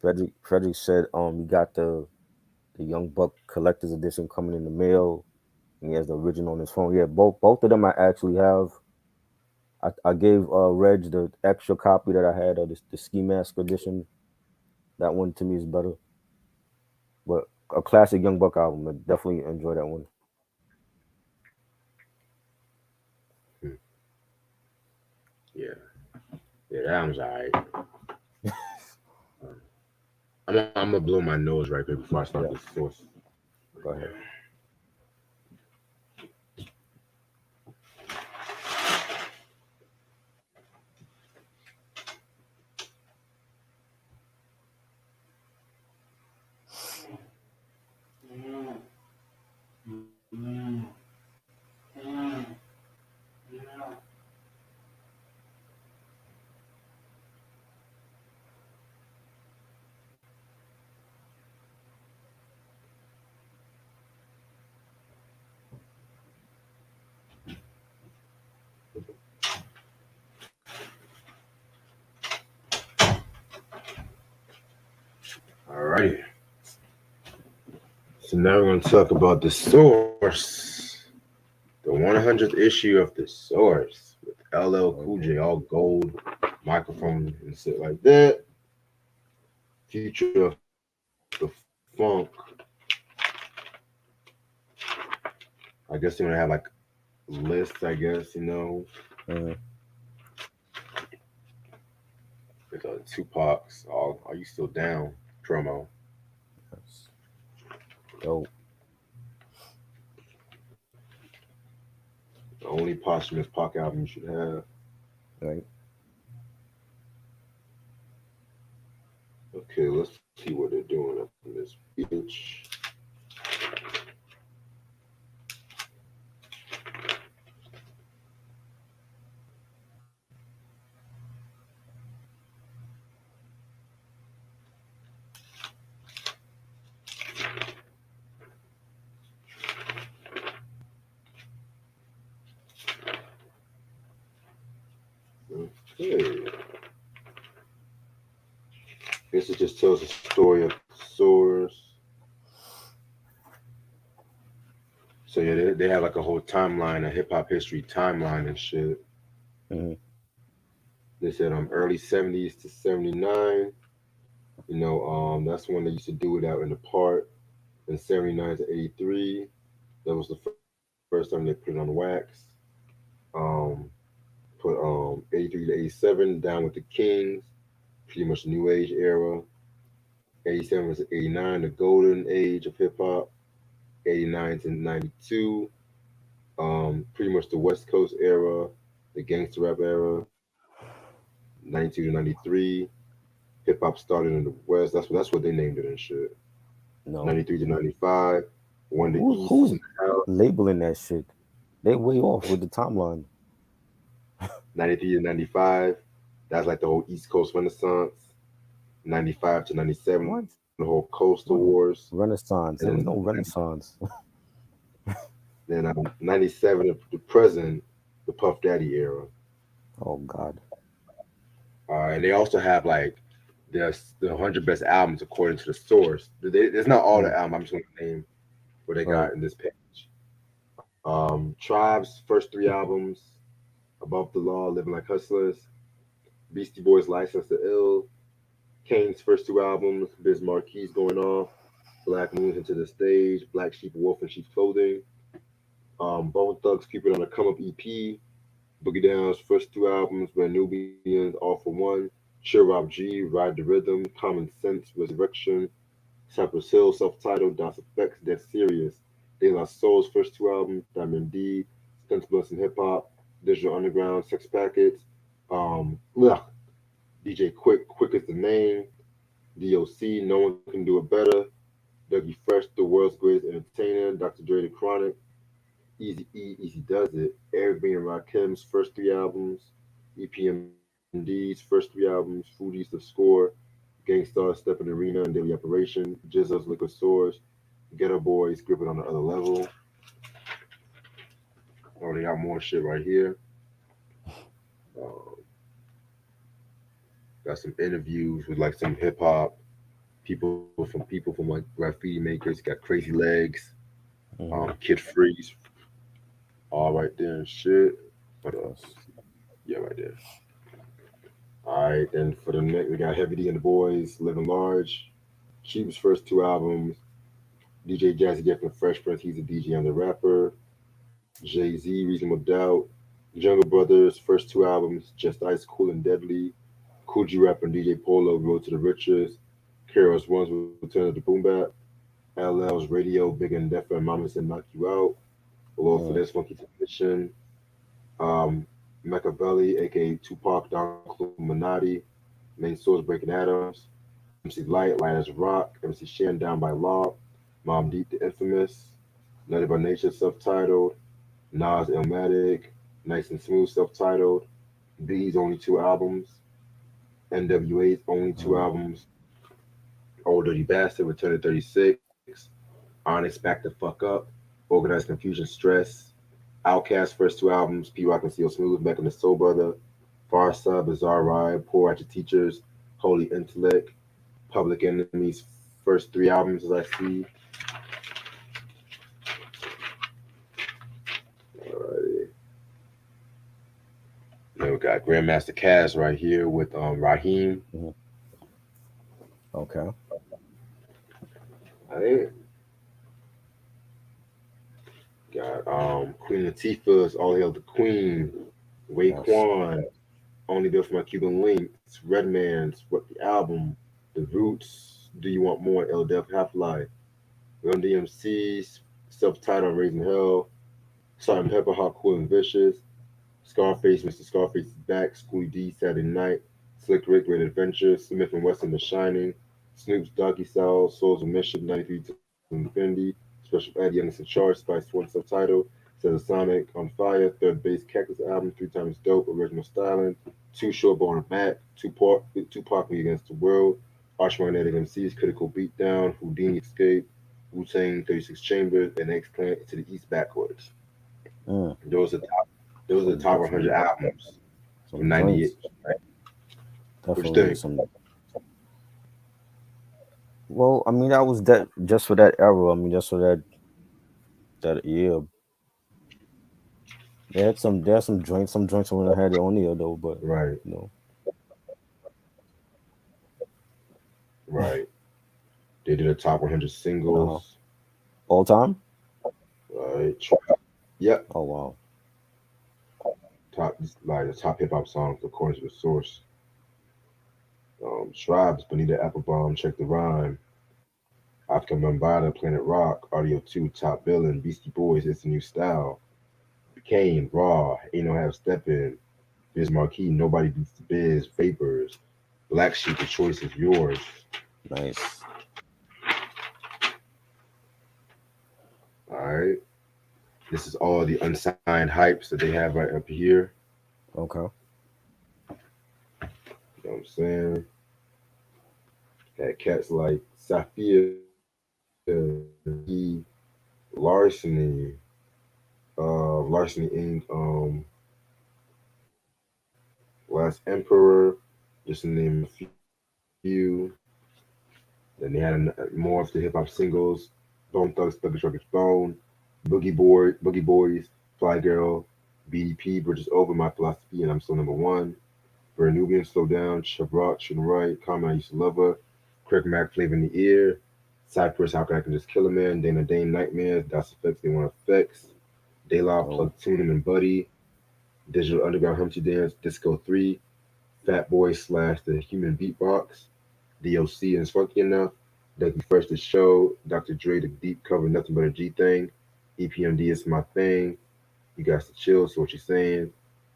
Frederick said he got the Young Buck collector's edition coming in the mail. And he has the original on his phone. Yeah, both of them I actually have. I gave Reg the extra copy that I had of the Ski Mask edition. That one to me is better. But a classic Young Buck album. I definitely enjoy that one. Hmm. Yeah, yeah, that album's alright. Um, I'm gonna blow my nose right quick before I start Yeah, this source. go ahead. Alright, so now we're gonna talk about the source, the 100th issue of the source with LL Cool J, Okay. all gold, microphone and shit like that. Future of the funk. I guess they're gonna have like lists. I guess. Mm-hmm. With Tupac's all Are You Still Down promo. That's dope. The only posthumous Pac album you should have. Right. Okay, let's see what they're doing up in this bitch. Okay. Guess it just tells the story of the source. So yeah, they have like a whole timeline, a hip hop history timeline and shit. Mm-hmm. They said early '70s to '79. That's when they used to do it out in the park. In '79 to '83, that was the first time they put it on wax. Um, put 83 to '87 down with the Kings, pretty much the New Age era. '87 to '89, the golden age of hip hop. '89 to '92, pretty much the West Coast era, the gangster rap era. '92 to '93, hip hop started in the West. That's what they named it and shit. No. '93 to '95, when the East Who's labeling that shit? They way off with the timeline. '93 to '95. That's like the whole East Coast Renaissance. '95 to '97, the What? whole Coastal What? Wars, and Renaissance. There was no Renaissance. then '97 to present, the Puff Daddy era. Oh God. And they also have like the 100 best albums according to the source. It's not all the Mm, albums. I'm just going to name what they right. got in this page. Tribe's first three albums: Above the Law, Living Like Hustlers; Beastie Boys' License to Ill; Kane's first two albums: Biz Marquis Going Off, Black Moons Into the Stage, Black Sheep, Wolf in Sheep's Clothing; Bone Thugs Keep It on the Come Up EP; Boogie Down's first two albums: Brand Nubians, All for One, Chill Rob G, Ride the Rhythm, Common Sense, Resurrection, Cypress Hill, self-titled, Das Effects, Dead Serious, De La Soul's first two albums, Diamond D, Sensibility and Hip Hop, Digital Underground, Sex Packets, ugh, DJ Quick, Quick is the Name, DOC, No One Can Do It Better, Dougie Fresh, The World's Greatest Entertainer, Dr. Dre, The Chronic, Easy E, Easy Does It, Eric B. and Rakim's first three albums, EPMD's first three albums, Foodies The Score, Gangstar, Step in the Arena and Daily Operation, Jizzo's Liquid Swords, Ghetto Boys, Grip It on the Other Level. Oh, they got more shit right here. Um, got some interviews with like some hip hop people from like graffiti makers. Got Crazy Legs, Mm-hmm. Kid Freeze, all right there and shit. What else? Yeah, right there. All right, then for the next, we got Heavy D and the Boys, Living Large, Cube's first two albums, DJ Jazzy Jeff and Fresh Prince, he's a DJ and the rapper, Jay Z, Reasonable Doubt, Jungle Brothers, first two albums, Just Ice, Cool and Deadly, Cool G Rap and DJ Polo, Road to the Riches, Carol's Ones, Return of the Boom Bap, LL's Radio, Big and Deaf and Mama Said Knock You Out, Lord for Mm. This, Funky Technician, um, Machiavelli, aka Tupac, Don Illuminati, Main Source, Breaking Atoms, MC Light, Light as Rock, MC Shan, Down by Law, Mom Deep, The Infamous, Nutty by Nature, self-titled, Nas, Illmatic, Nice and Smooth, self-titled, B's only two albums, NWA's only two Mm. albums, Old Dirty Bastard, Return to 36, Onyx, Back the Fuck Up, Organized Confusion, Stress, Outkast, first two albums, P Rock and CL Smooth, Back in the Soul Brother, Far Side, Bizarre Ride, Poor Ratchet Teachers, Holy Intellect, Public Enemy's first three albums, as I see. Alrighty. Then we got Grandmaster Caz right here with Raheem. Mhm. Okay. Alright. Got Queen Latifah's All Hail the Queen, Yes. Raekwon, Only Built for My Cuban Links, Redman's What the Album, The Roots, Do You Want More, El Def Half Life, Run DMC's self-titled Raising Hell, Salt and Pepper Hot Cool and Vicious, Scarface, Mr. Scarface is Back, Schoolie D, Saturday Night, Slick Rick, Great Adventure, Smith and Wesson, The Shining, Snoop's Doggy Style, Souls of Mischief, 93 to Infinity, Special Ed, Youngest in Charge, Spice One, self-titled, Says a Sonic, On Fire, Third Base, Cactus Album, Three Times Dope, Original Styling, Too Short, Born Back, Tupac, Me Against the World, Archmagnetic MCs, Critical Beatdown, Houdini Escape, Wu-Tang, 36 Chambers, and X-Clan to the East Backwards. Mm. Those are those are the top 100 albums from Some '98. joints. What you Definitely think? some. Well, I mean, that was that just for that era. I mean, just for that year. They had some. There are some joints when I had it on here though. But Right, you know, right. They did a top 100 uh, singles. all time. Right. Yep. Oh wow. Top like the top hip hop songs according to the source. Tribes, Bonita Applebaum, Check the Rhyme, Africa Bambaataa, Planet Rock, Audio 2, Top Billin', Beastie Boys, It's a New Style, Kane, Raw, Ain't No Half Steppin', Biz Marquee, Nobody Beats the Biz, Vapors, Black Sheep, The Choice is Yours. Nice. Alright. This is all the unsigned hypes that they have right up here. Okay. You know what I'm saying? Got cats like Safia, Larceny, Larceny Inc., Last Emperor, just to name a few. Then they had more of the hip hop singles: Bone Thugs, Thuggish Ruggish Bone, Boogie Boys, Fly Girl, BDP, Bridges Over, My Philosophy, and I'm Still Number One. Nubian, Slow Down, Shabrock, Shouldn't Right, Common, I Used to Love Her, Craig Mack, Flavor in the Ear, Cypress, How Can I Can Just Kill a Man, Dana Dane, Nightmares, Das Effects, They Want Effects, De La, Plug Oh. Tuning and Buddy, Digital Underground, Humpty Dance, Disco 3, Fat Boy slash the Human Beatbox, DOC and Funky Enough, Dougie Fresh the Show, Dr. Dre the Deep Cover, Nothing But a G Thing, EPMD is My Thing, You Got to Chill, So What You Saying,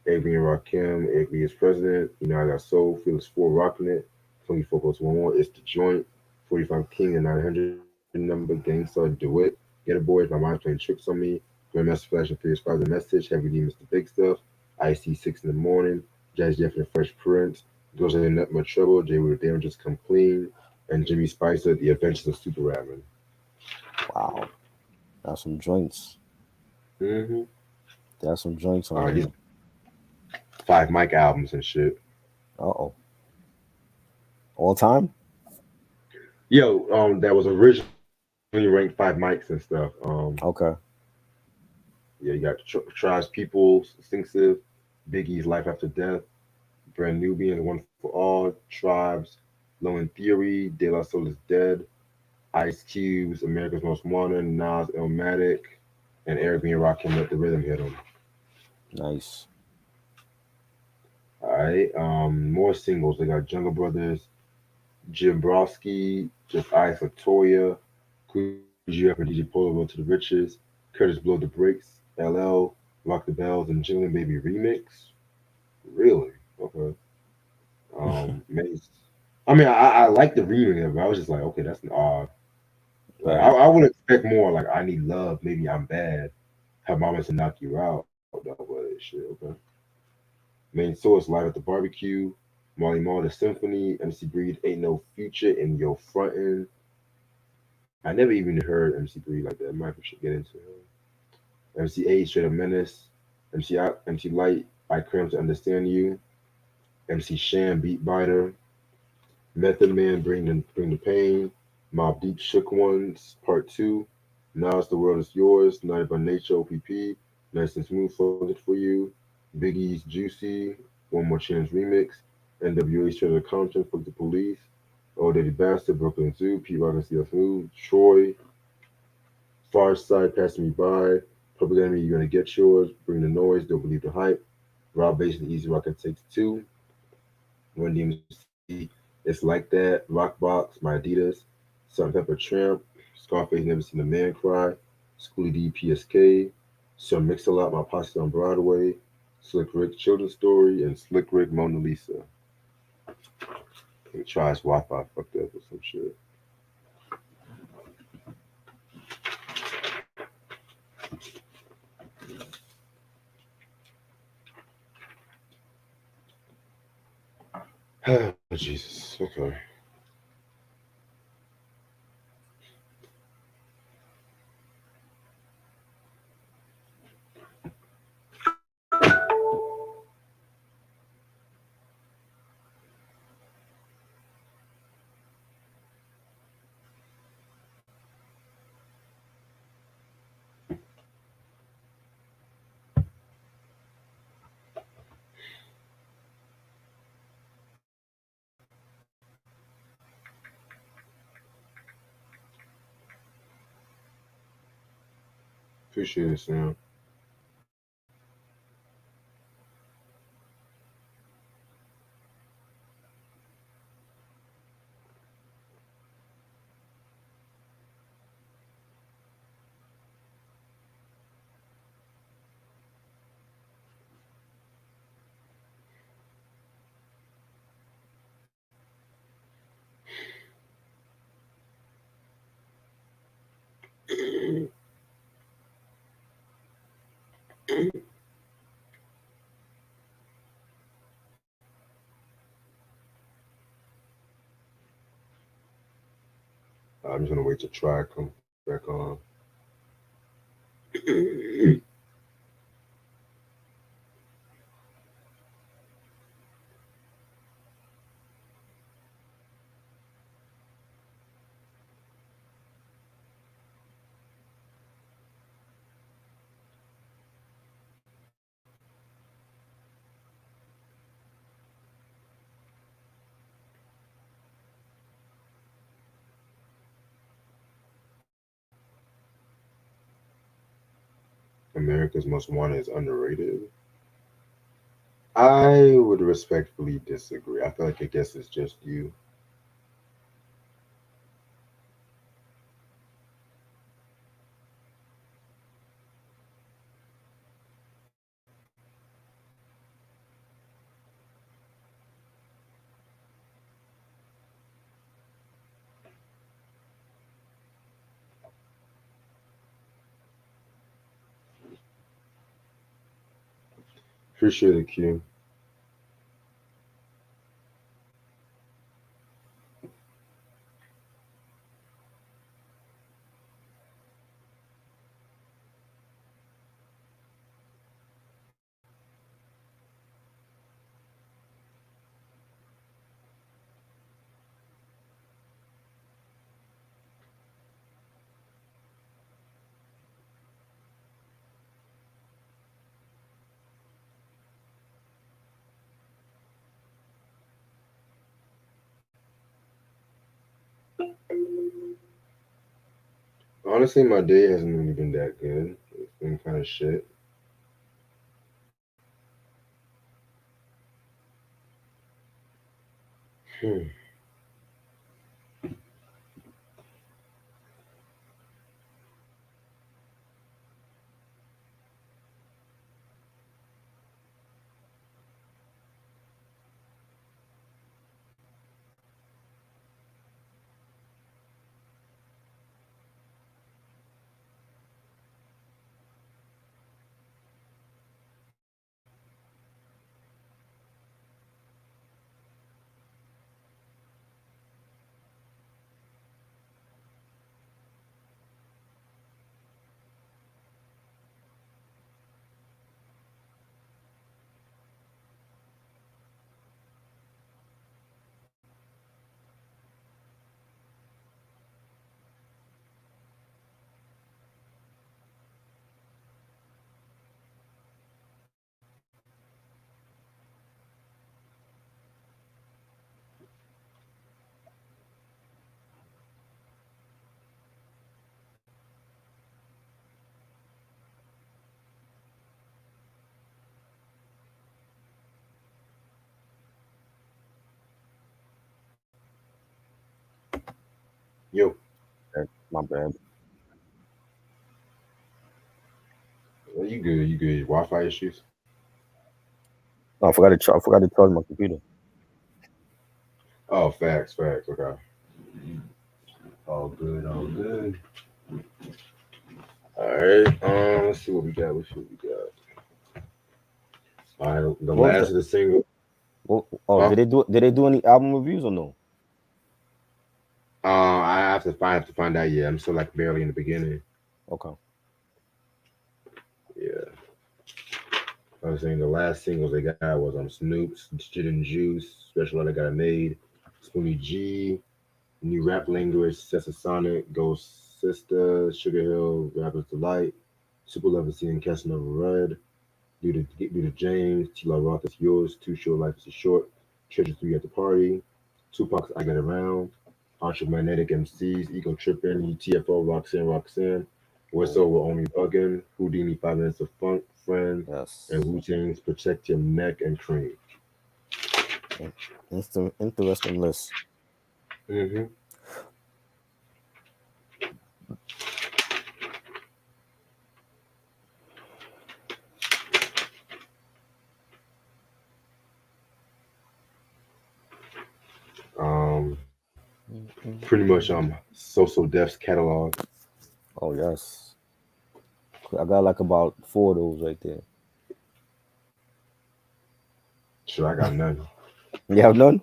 Avery and Rakim, Avery is President, You Know I Got Soul, Fearless 4 Rocking It, 24 plus 1 more, It's the Joint, 45 King and 900 number, Gangstar Do It, Get a Boy, My Mind Playing Tricks on Me, Grandmaster Flash and Furious 5 The Message, Heavy D Mr. Big Stuff, IC 6 in the Morning, Jazz Jeff and the Fresh Prince, Girls Ain't Nothing But Trouble, Jay with the Damages Come Clean, and Jimmy Spicer, The Adventures of Super Rabbit. Wow, that's some joints. Mm-hmm. That's some joints on He's there. 5 Mike albums and shit. Uh-oh. All time? Yo, that was originally ranked 5 Mics and stuff. Okay. Yeah, you got Tribe's People, Instinctive, Biggie's Life After Death, Brand Nubian, One for All, Tribes, Low in Theory, De La Soul is Dead, Ice Cube's America's Most Wanted, Nas Illmatic, and Eric B. and Rakim Let the Rhythm Hit Him. Nice. All right, more singles. They got Jungle Brothers, Jim Broski, Just Eyes for Toya, Coogee Up and DJ Polo Road to the Riches, Curtis Blow the Brakes, LL, Rock the Bells, and Jingling Baby Remix. Really? Okay. Mace. I mean, I like the remix, but I was just like, okay, that's an odd. Like, Right. I would expect more. Like, I need love. Maybe I'm bad. Have mamas to knock you out. Though, but shit, okay. Main source live at the barbecue. Molly Mall, the Symphony, MC Breed, Ain't No Future in Your Frontin'. I never even heard MC Breed like that. I might should get into him. MC A, Straight Up Menace. MC Light, I Cram to Understand You. MC Sham, Beat Biter. Method Man, Bring the Pain. Mob Deep, Shook Ones, Part 2. Nas, The World Is Yours. Night by Nature, OPP. Nice and Smooth, Floated for You. Biggie's Juicy, One More Chance Remix. NWA's Straight Outta Compton, Fuck the Police. Old Daddy Bastard, Brooklyn Zoo, Pete Rock and CF Smooth. Troy, Far Side, Passing Me By. Public Enemy, You're Gonna Get Yours. Bring the Noise, Don't Believe the Hype. Rob Bass and Easy Rock and Takes Two. Run DMC, It's Like That, Rockbox, My Adidas, Salt and Pepper Tramp, Scarface, Never Seen a Man Cry, Schoolie D, PSK, Sir Mix-a-Lot, My Posse on Broadway, Slick Rick, Children's Story, and Slick Rick, Mona Lisa. He tries Wi-Fi fucked up or some shit. Oh, Jesus. Okay. Appreciate it, Sam. I'm just gonna wait till Try come back on. America's Most Wanted is underrated. I would respectfully disagree. I feel like I guess it's just you. Appreciate it, Q. Honestly, my day hasn't really been that good. It's been kind of shit. Hmm. Yo, My bad. you good? You good? Wi-Fi issues? No, I forgot to charge my computer. Oh, facts, facts. Okay. All good, all good. All right. Let's see what we got. Let's see what we got. All right. The What was last that? of the single. Oh, Huh? did they do any album reviews or no? I have to find out. Yeah, I'm still like barely in the beginning. Okay. Yeah. I was saying the last singles they got was Snoop's Shit and Juice, Special Letter Got Made, Spoonie G, New Rap Language, Sessa Sonic, Ghost Sister, Sugar Hill, Rapper's Delight, Super Level C and Casanova Red, Due to James, T-Law Roth is Yours, Too Short Life is Short, Treasure 3 at the Party, Tupac's I Get Around, Archer Magnetic MCs, Ego Trippin', UTFO, Roxanne Roxanne, What's Oh, Over Only Buggin', Houdini 5 Minutes of Funk, Friend, and yes. Wu Tang's Protect Your Neck and Cream. In- interesting list. Hmm. Um, Pretty much So Def's catalog. Oh yes. I got like about four of those right there. Sure, I got none. You have none?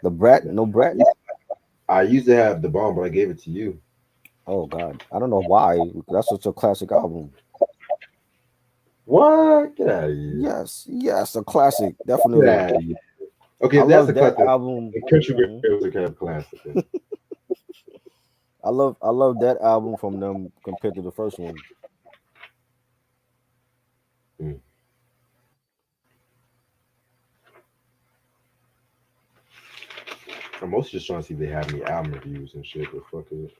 The Brat? No Brat? I used to have the bomb, but I gave it to you. Oh God. I don't know why. That's such a classic album. What? Get out of here. Yes, a classic. Get Definitely. out of here. Okay, I if that's love a that classic, album. the Country Mhm. Girls are kind of classic. Then. I love that album from them compared to the first one. Hmm. I'm mostly just trying to see if they have any album reviews and shit, but fuck it.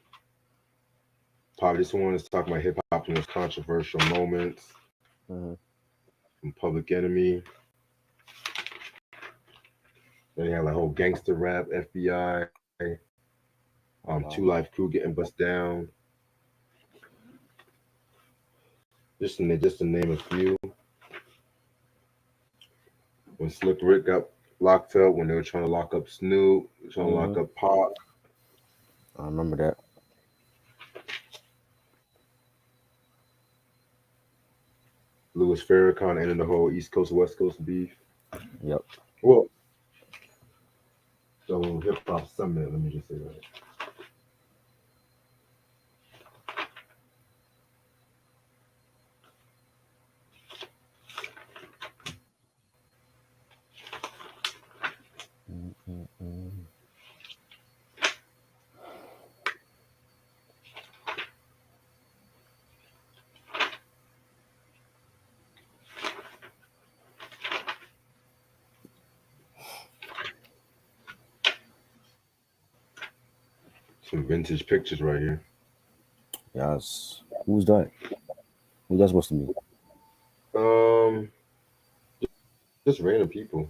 Probably this one is talking about hip hop's most controversial moments Mhm. from Public Enemy. Then they had like whole gangster rap, FBI, Wow. 2 Life Crew getting bust down. Just to name a few. When Slick Rick got locked up, when they were trying to lock up Snoop, trying to lock up Pac. I remember that. Louis Farrakhan ended the whole East Coast West Coast beef. Yep. Well, so hip hop summit. Let me just say that. Some vintage pictures right here. Yes. Who's that? Who's that supposed to be? Just random people.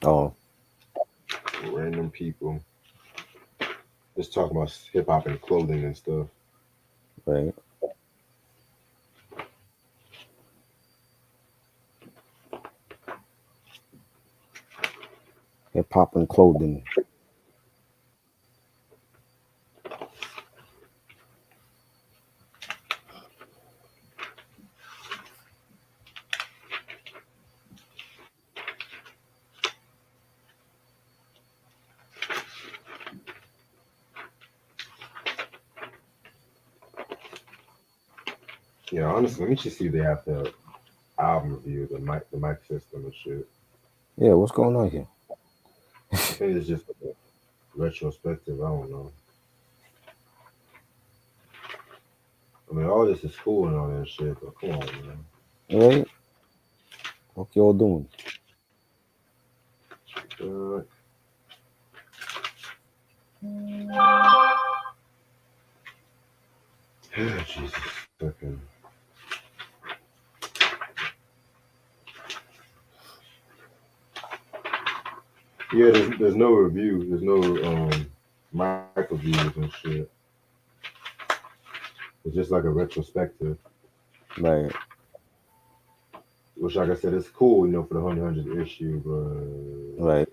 Oh, Random people. Just talking about hip hop and clothing and stuff. right. Hip hop and clothing. Yeah, honestly, let me just see if they have the album review, the mic system and shit. Yeah, what's going on here? I think it's just a retrospective. I don't know. I mean, all this is cool and all that shit, but come on, man. Right? What y'all doing? Uh, Jesus, fucking. Yeah, there's no review. There's no mic reviews and shit. It's just like a retrospective, Right. which, like I said, it's cool, for the 100th issue, but Right.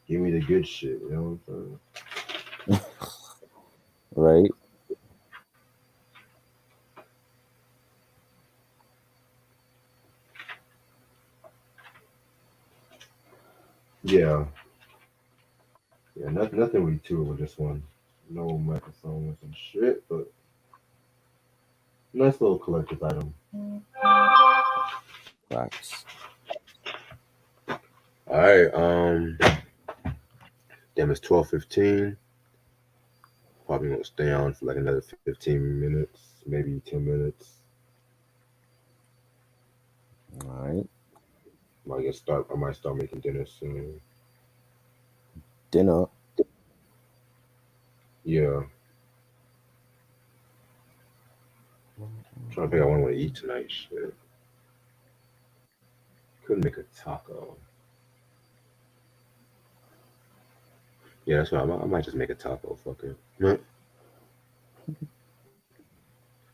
give me the good shit, you know what I'm saying? Right. Yeah. Yeah, nothing really to it with this one. No microphones and shit, but nice little collector's item. Facts. All right, damn, it's 12:15. Probably gonna stay on for like another 15 minutes, maybe 10 minutes. All right. I might start making dinner soon. Dinner. Yeah. Trying to figure out what I want to eat tonight. Shit. Couldn't make a taco. Yeah, that's what I might just make a taco. Fuck it.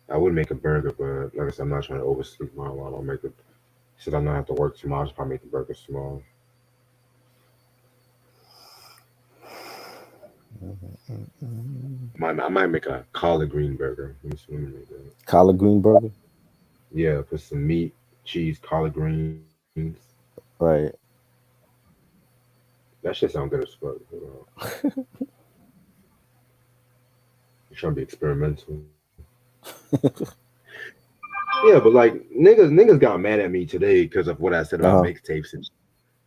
I would make a burger, but like I said, I'm not trying to oversleep my while I'll make it. Since I don't have to work tomorrow, I'll just probably make the burger small. I might make a collard green burger. Let me see, let me make that. Collard green burger. Yeah, put some meat, cheese, collard greens. Right. That shit sound good as fuck. You trying to be experimental. Yeah, but like niggas got mad at me today because of what I said about mixtapes and.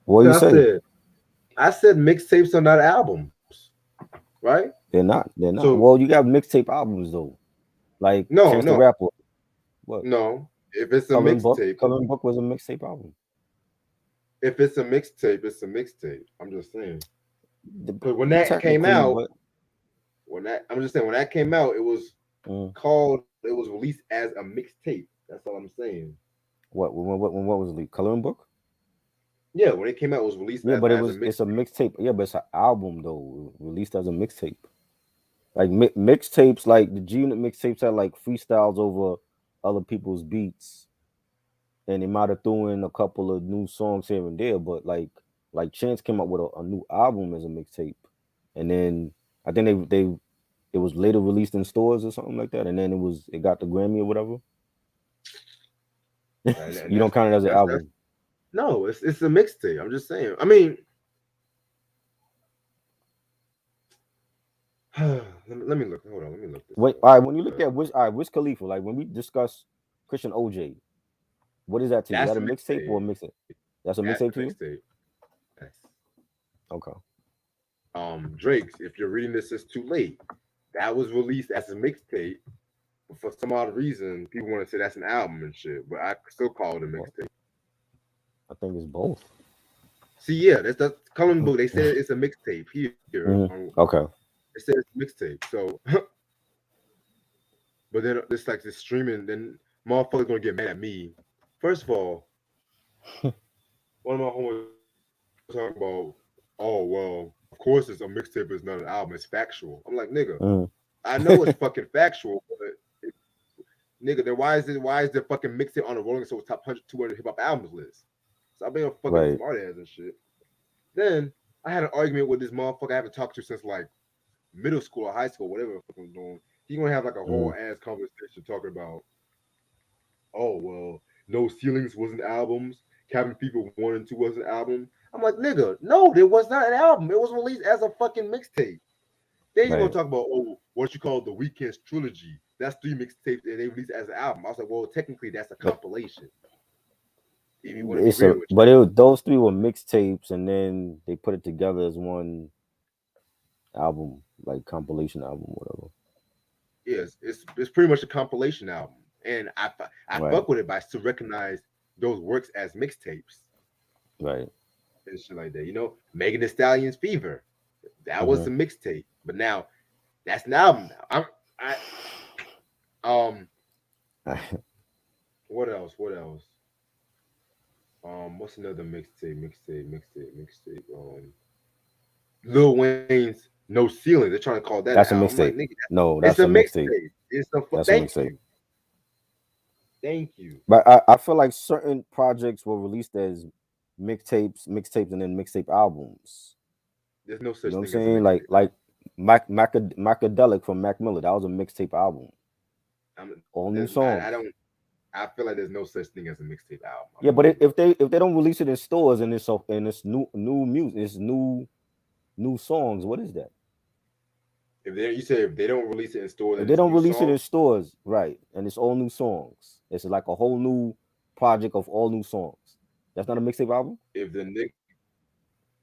What you say? I said mixtapes are not albums, right? They're not. They're not. So Well, you got mixtape albums though, like Chance the no, Rapper. What? no. If it's a Coloring Book. mixtape, Coloring Book was a mixtape album. if it's a mixtape, it's a mixtape. I'm just saying. Because when that came Technically, out, but I'm just saying when that came out, it was mm, called. It was released as a mixtape. That's all I'm saying. What was the Coloring Book? Yeah, when it came out, it was released Yeah, but as a it's a mixtape. mixtape. Yeah, but it's an album though, released as a mixtape. Like mixtapes, like the G Unit mixtapes had like freestyles over other people's beats, and they might have threw in a couple of new songs here and there. But like Chance came up with a new album as a mixtape, and then I think they it was later released in stores or something like that, and then it got the Grammy or whatever. And You don't count it as an that's album. no, it's a mixtape. I'm just saying. I mean, let me look. Hold on, let me look this Wait, up. all right. When you look Because at Wiz Khalifa, like when we discuss Christian OJ, what is that to you? Is that's that a a mixtape or a mixtape. mixtape? That's a That's mixtape a to you? mixtape. Yes. Okay. Drake's. If you're reading this, it's too late. That was released as a mixtape. But for some odd reason, people want to say that's an album and shit. But I still call it a Well, mixtape. I think it's both. See, yeah, that's Cullen Book. They said it's a mixtape here. Okay. They said it's a mixtape. So, but then it's like this streaming. Then motherfuckers gonna get mad at me. First of all, one of my homies talking about, oh well, of course it's a mixtape. It's not an album. It's factual. I'm like, nigga, Mhm. I know it's fucking factual, but nigga, then why is the fucking mixtape on the Rolling Stone top 100, 200 hip hop albums list? So I'm being a fucking Right. smart ass and shit. Then I had an argument with this motherfucker I haven't talked to since like middle school or high school, whatever the fuck I'm doing. He gonna have like a whole Mhm. ass conversation talking about, oh well, No Ceilings wasn't albums, Cabin Fever 1 and 2 wasn't album. I'm like, nigga, no, there was not an album. It was released as a fucking mixtape. Then you're gonna Right. talk about, oh, what you call the Weekend's trilogy. That's 3 mixtapes and they released as an album. I was like, well, technically that's a But compilation. If you want to be real with you. but those three were mixtapes, and then they put it together as one album, like compilation album, whatever. Yes, it's pretty much a compilation album. And I Right. fuck with it, but I still recognize those works as mixtapes Right. and shit like that. You know, Megan Thee Stallion's Fever. That was Hmm. a mixtape. But now that's an album now. I what else? What else? What's another mixtape? Lil Wayne's No Ceiling. They're trying to call that an That's a album. I'm like, mixtape. nigga, No, it's that's a a mixtape. mixtape. That's a Thank mixtape. you. Thank you. But I feel like certain projects were released as mixtapes, and then mixtape albums. There's no You such know what I'm thing as a saying? mixtape Like Macadelic from Mac Miller. That was a mixtape album. album. All new I songs. don't. I feel like there's no such thing as a mixtape album. I'm Yeah, gonna but be real. if they don't release it in stores and it's new music, it's new songs. What is that? If they, you say if they don't release it in stores If and they it's don't new release it songs, in stores, right, and it's all new songs, it's like a whole new project of all new songs. That's not a mixtape album, if the Nick,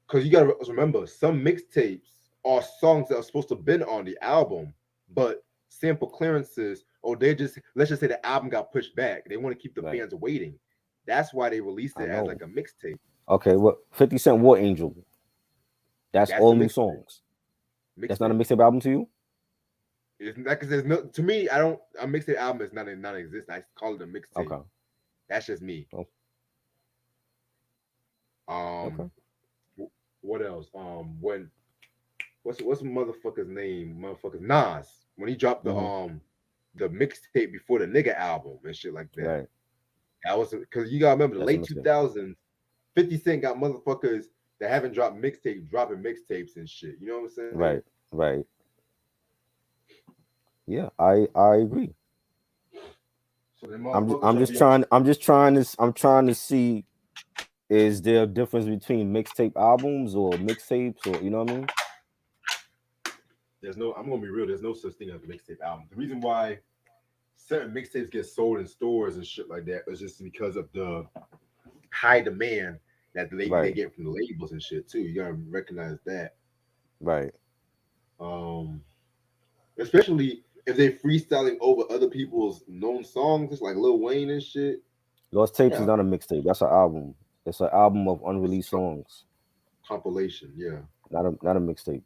because you gotta remember, some mixtapes are songs that are supposed to have been on the album, but sample clearances, or they just let's just say the album got pushed back. They want to keep the right? fans waiting. That's why they released I it as know. like a mixtape. Okay, what 50 Cent War Angel? That's That's all a new mixtape. songs. That's not a Mixtape. mixtape album to you? It's not because there's no. To me, I don't. A mixtape album is not non-existent. I call it a mixtape. Okay. That's just me. Oh, Um, okay. what else? When what's motherfucker's name? Motherfucker's Nas when he dropped Hmm. the mixtape before the nigga album and shit like that. Right. That was because you gotta remember the That's a late mixtape. 2000s. 50 Cent got motherfuckers that haven't dropped mixtape dropping mixtapes and shit. You know what I'm saying? Right. Right. Yeah, I agree. So then motherfuckers trying to be I'm trying to see, is there a difference between mixtape albums or mixtapes, or you know what I mean? there's no. I'm gonna be real. There's no such thing as a mixtape album. The reason why certain mixtapes get sold in stores and shit like that is just because of the high demand that they Right. get from the labels and shit too. You gotta recognize that. Right. Um, especially if they freestyling over other people's known songs, just like Lil Wayne and shit. Lost Tapes is Yeah, not a mixtape. That's an album. It's an album of it's unreleased a songs. compilation. Yeah. Not a mixtape.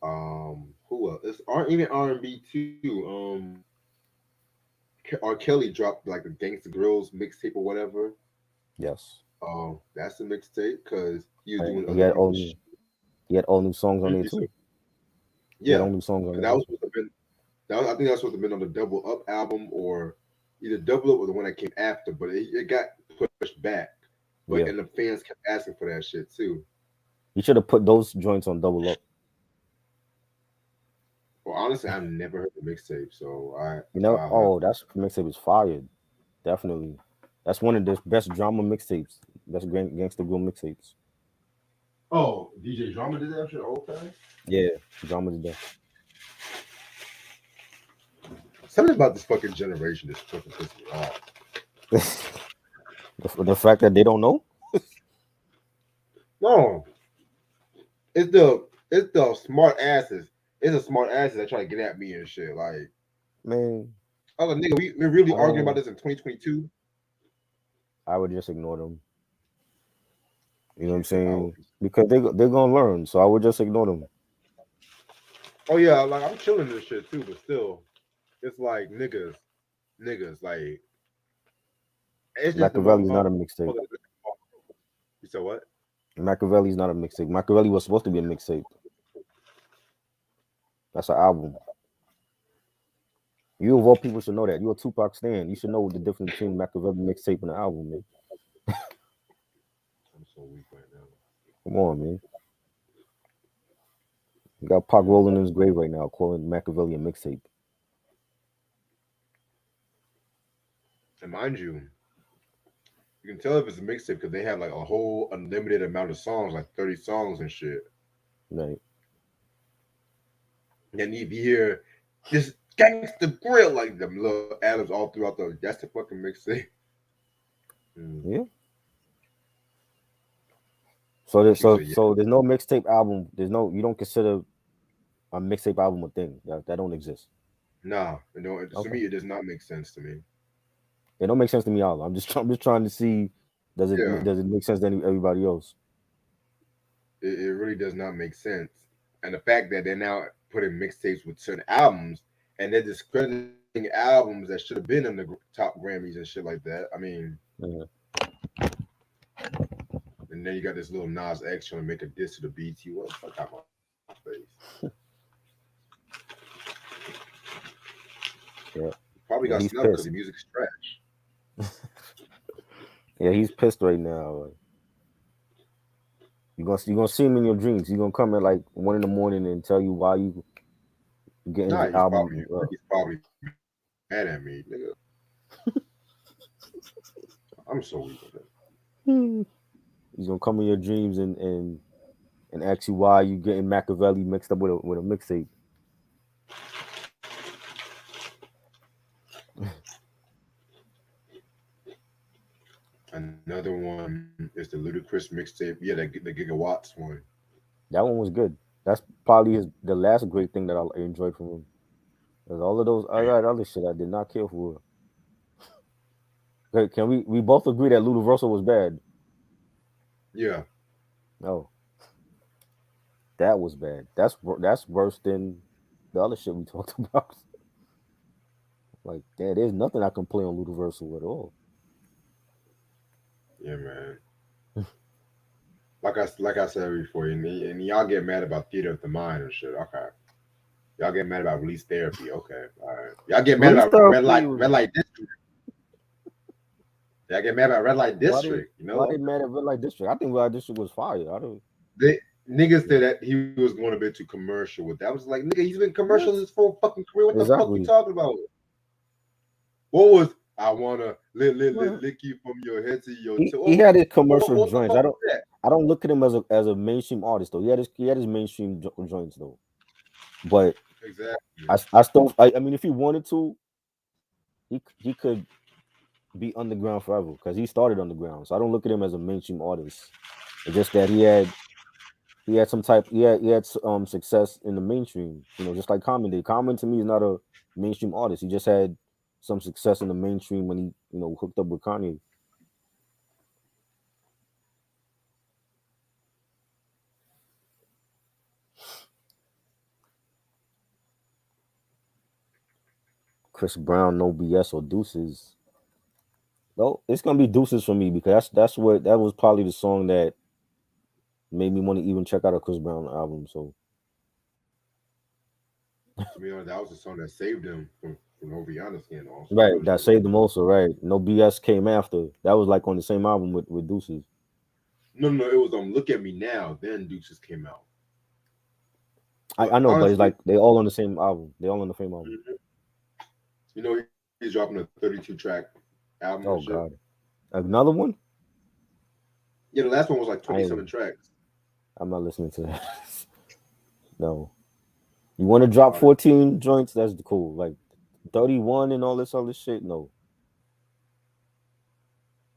Who else? It's aren't even R&B too. R. Kelly dropped like the Gangsta Grills mixtape or whatever. Yes. That's the mixtape because he was And doing other people's shit. he had all new songs on there You said- too. He had Yeah, all new songs on and there that was too. supposed to have been. I think that was supposed to have been on the Double Up album or either Double Up or the one that came after, but it got pushed back. But and Yeah. the fans kept asking for that shit too. He should have put those joints on Double Up. Well, honestly, I've never heard the mixtape, so You know, I'll have oh, that's mixtape is fired. Definitely. That's one of the best drama mixtapes. Best gangster grill mixtapes. Oh, DJ Drama did that shit. Okay. Yeah, drama's the Something about this fucking generation just fucking pisses me off. best. The fact that they don't know, No, it's the smart asses. It's the smart asses that try to get at me and shit. Like, man, I was like, nigga, we're really I arguing about don't. this in 2022. I would just ignore them. You know what I'm She said, "I would." saying? Because they're gonna learn. So I would just ignore them. Oh yeah, like I'm chilling this shit too, but still, it's like niggas. Like, it's just the Machiavelli's not motherfucker. a mixtape. You said what? Machiavelli's not a mixtape. Machiavelli was supposed to be a mixtape. That's an album. You of all people should know that. You're a Tupac stan. You should know the difference between Machiavelli mixtape and an album, man. I'm so weak right now. Come on, man. You got Pac rolling in his grave right now, calling Machiavelli a mixtape. And mind you, you can tell if it's a mixtape because they have like a whole unlimited amount of songs, like 30 songs and shit. Right. And then if you hear this gangster grill, like them little Adams all throughout that's the fucking mixtape. Mm. Yeah. So She said, yeah. there's no mixtape album. You don't consider a mixtape album a thing. That don't exist. Nah, to Okay. me, it does not make sense to me. It don't make sense to me either. I'm just trying to see Yeah, does it make sense to everybody else? it really does not make sense. And the fact that they're now putting mixtapes with certain albums and they're discrediting albums that should have been in the top Grammys and shit like that. I mean, Yeah. and then you got this little Nas X trying to make a diss to the BT. What the fuck out my face? Yeah. Probably Yeah, got he's snubbed because pissed. the music's trash. Yeah, he's pissed right now. You gonna see him in your dreams. He's gonna come at like 1 a.m. and tell you why you getting Nah, his album. he's probably mad at me, nigga. I'm so weak with it. He's gonna come in your dreams and ask you why you getting Machiavelli mixed up with a mixtape. Another one is the Ludacris mixtape. Yeah, the Gigawatts one. That one was good. That's probably the last great thing that I enjoyed from him. Because all of those other shit I did not care for. Okay, can we both agree that Ludaverso was bad? Yeah, No, that was bad. That's worse than the other shit we talked about. Like, there's nothing I can play on Ludaverso at all. yeah, man. Like I said before, and y'all get mad about theater of the mind and shit. Okay, y'all get mad about release therapy. Okay, all right. Y'all get mad Release about therapy red was light district. Y'all get mad about red light district. You why know, they mad at Red Light District? I think Red Light District was fire. I don't. they niggas said that he was going a bit too commercial with that. I was like, nigga, he's been commercial What? his whole fucking career. What the fuck you Exactly. talking about? What was I wanna Well, lick you from your head to your he, toe? he had his commercial What the joints. fuck was that? I don't look at him as a mainstream artist though. He had his mainstream joints though. But Exactly. I still I mean if he wanted to, he could be underground forever because he started underground. So I don't look at him as a mainstream artist. It's just that he had some type he had success in the mainstream. You know, just like Common did. Common to me is not a mainstream artist. He just had some success in the mainstream when he hooked up with Kanye. Chris Brown, No BS or Deuces. No, it's gonna be Deuces for me because that's what that was probably the song that made me want to even check out a Chris Brown album. So To be honest, that was the song that saved him from Oviana scandal. On some right, real that shit. saved them also. Right, No BS came after. That was like on the same album with Deuces. No, no, it was Look at Me Now. Then Deuces came out. I But know, but it's honestly, like they all on the same album. They all on the same album. mhm, he's dropping a 32 track album and Oh shit. God, another one? Yeah, the last one was like I 27 ain't. tracks. I'm not listening to that. No. You want to drop Uh, 14 joints? That's cool. Like 31 and all this other shit? No.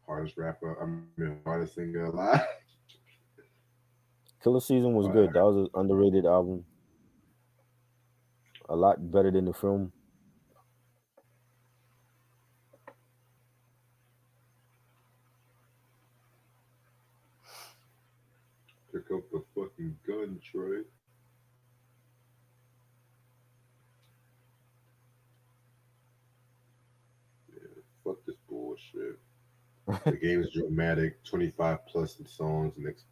hardest rapper, I mean, hardest singer alive. Killer Season was I good. That was an underrated album. A lot better than the film. pick up the fucking gun, Troy. Fuck this bullshit. The game is dramatic, 25 plus songs. Next,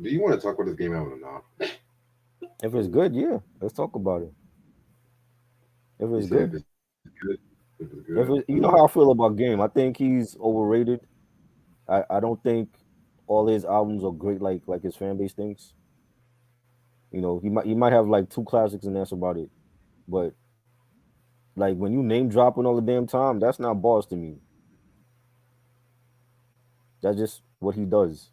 do you want to talk about this game album or not? If it's good, yeah, let's talk about it. If You it's said if good, it's good, if it's good, if it, I'm you not. know how I feel about Game. I think he's overrated. I don't think all his albums are great like his fan base thinks. He might have like two classics and that's about it. But like when you name dropping all the damn time, that's not boss to me. That's just what he does.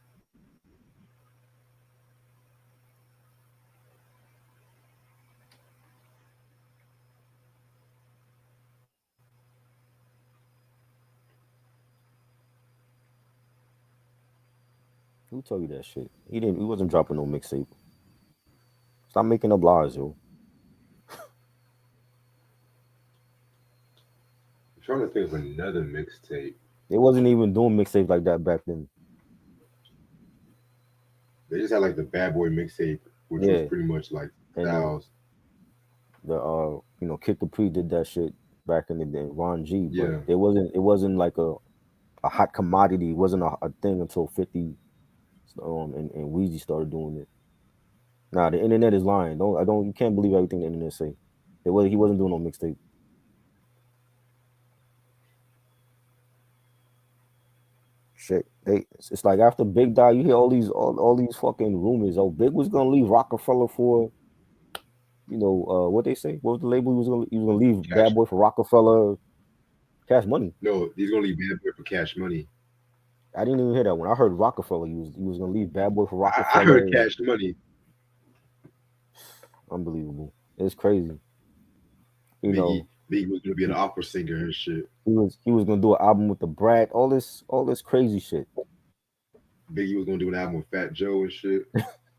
Who tell you that shit? He didn't. He wasn't dropping no mixtape. Stop making up lies, yo. I'm trying to think of another mixtape. They wasn't even doing mixtapes like that back then. They just had like the Bad Boy mixtape, which was Yeah, pretty much like and styles. Kid Capri did that shit back in the day. Ron G, but Yeah. it wasn't like a hot commodity. It wasn't a thing until 50 and Weezy started doing it. Nah, the internet is lying. Don't you can't believe everything the internet say. He wasn't doing no mixtape. Shit. It's like after Big died, you hear all these fucking rumors. Oh, Big was gonna leave Rockefeller for what they say? What was the label he was gonna leave Bad Cash. Boy for Rockefeller Cash Money. No, he's gonna leave Bad Boy for Cash Money. I didn't even hear that one. I heard Rockefeller. He was gonna leave Bad Boy for I heard Rockefeller. Cash Money. Unbelievable. It's crazy. You Biggie, know, Biggie was gonna be an he, opera singer and shit. he was gonna do an album with the Brat, all this crazy shit. Biggie was gonna do an album with Fat Joe and shit.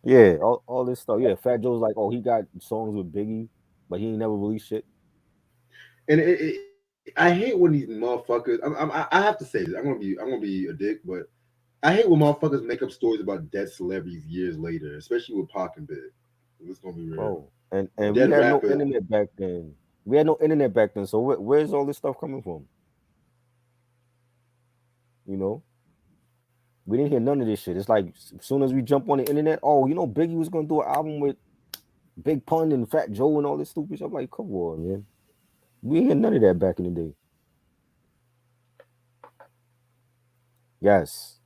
Yeah, all this stuff. Yeah, Fat Joe's like, oh, he got songs with Biggie, but he ain't never released shit. And I hate when these motherfuckers. I have to say this. I'm gonna be a dick, but I hate when motherfuckers make up stories about dead celebrities years later, especially with Pac and Big. It's gonna be real. Oh, and we Dead had no rappers. internet back then. We had no internet back then. So where's all this stuff coming from? You know, we didn't hear none of this shit. It's like as soon as we jump on the internet, oh, Biggie was gonna do an album with Big Pun and Fat Joe and all this stupid shit. I'm like, come on, man. We ain't hear none of that back in the day. Yes,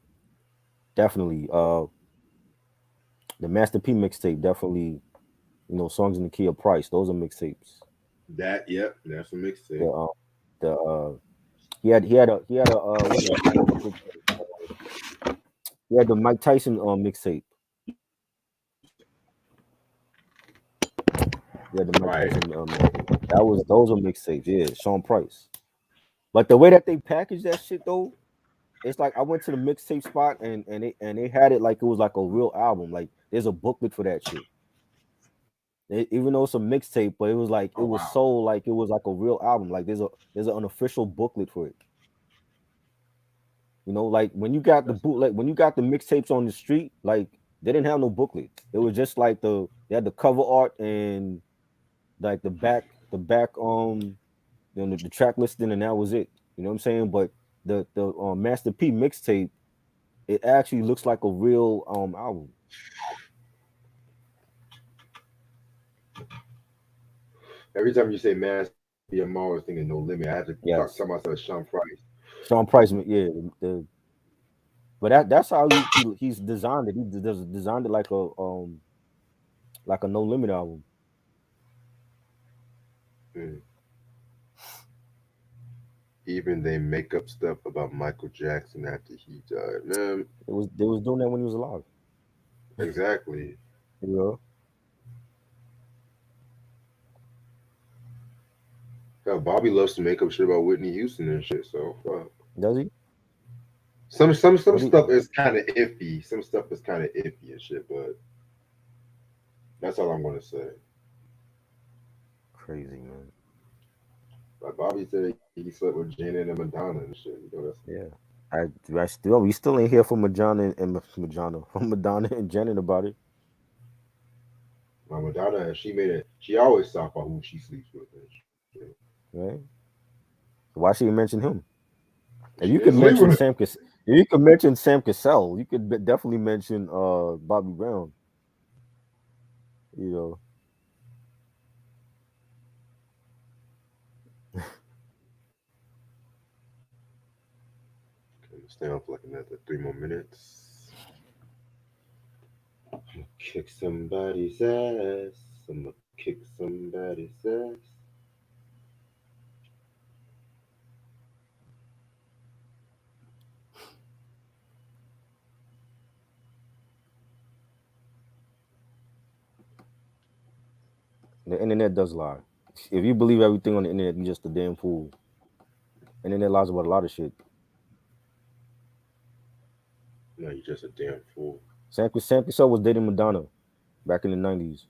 definitely. The Master P mixtape, definitely. Songs in the Key of Price. Those are mixtapes. That yep, that's a The mixtape. the he had a what they call it? He had the Mike Tyson mixtape. He had the Mike Right. Tyson mixtape. Those are mixtapes. Yeah, Sean Price. But the way that they package that shit though, it's like I went to the mixtape spot and they had it like it was like a real album. Like there's a booklet for that shit. Even though it's a mixtape, but it was like it Oh was wow. sold like it was like a real album. Like there's an official booklet for it. Like when you got the That's bootleg, when you got the mixtapes on the street, like they didn't have no booklet. It was just like they had the cover art and like the back. you know, the track listing, and that was it. You know what I'm saying? But the Master P mixtape, it actually looks like a real album. Every time you say Master P, I'm always thinking No Limit. I had to tell Yes, myself Sean Price. Sean Price, yeah. But that's how he's designed it. He does designed it like a No Limit album. Mm. Even they make up stuff about Michael Jackson after he died. Man, They was doing that when he was alive. exactly. You know, Hell, Bobby loves to make up shit about Whitney Houston and shit. So does he? some What he stuff is kind of iffy. Some stuff is kind of iffy and shit. But that's all I'm gonna say. crazy man. Like Bobby said, he slept with Janet and Madonna and shit. You know, that's Yeah. I still we still ain't hear from Madonna and Madonna from Madonna and Janet about it, my Madonna. She made it. She always talk about who she sleeps with and shit. right? Why should you mention him? She If didn't you could sleep with mention her. If you could mention Sam Cassell, you could definitely mention Bobby Brown. You know, Okay, stay on for like another 3 more minutes. Kick somebody's ass. I'ma kick somebody's ass. the internet does lie. If you believe everything on the internet, you're just a damn fool. Internet lies about a lot of shit. No, you're just a damn fool. Sam Cassell was dating Madonna back in the '90s.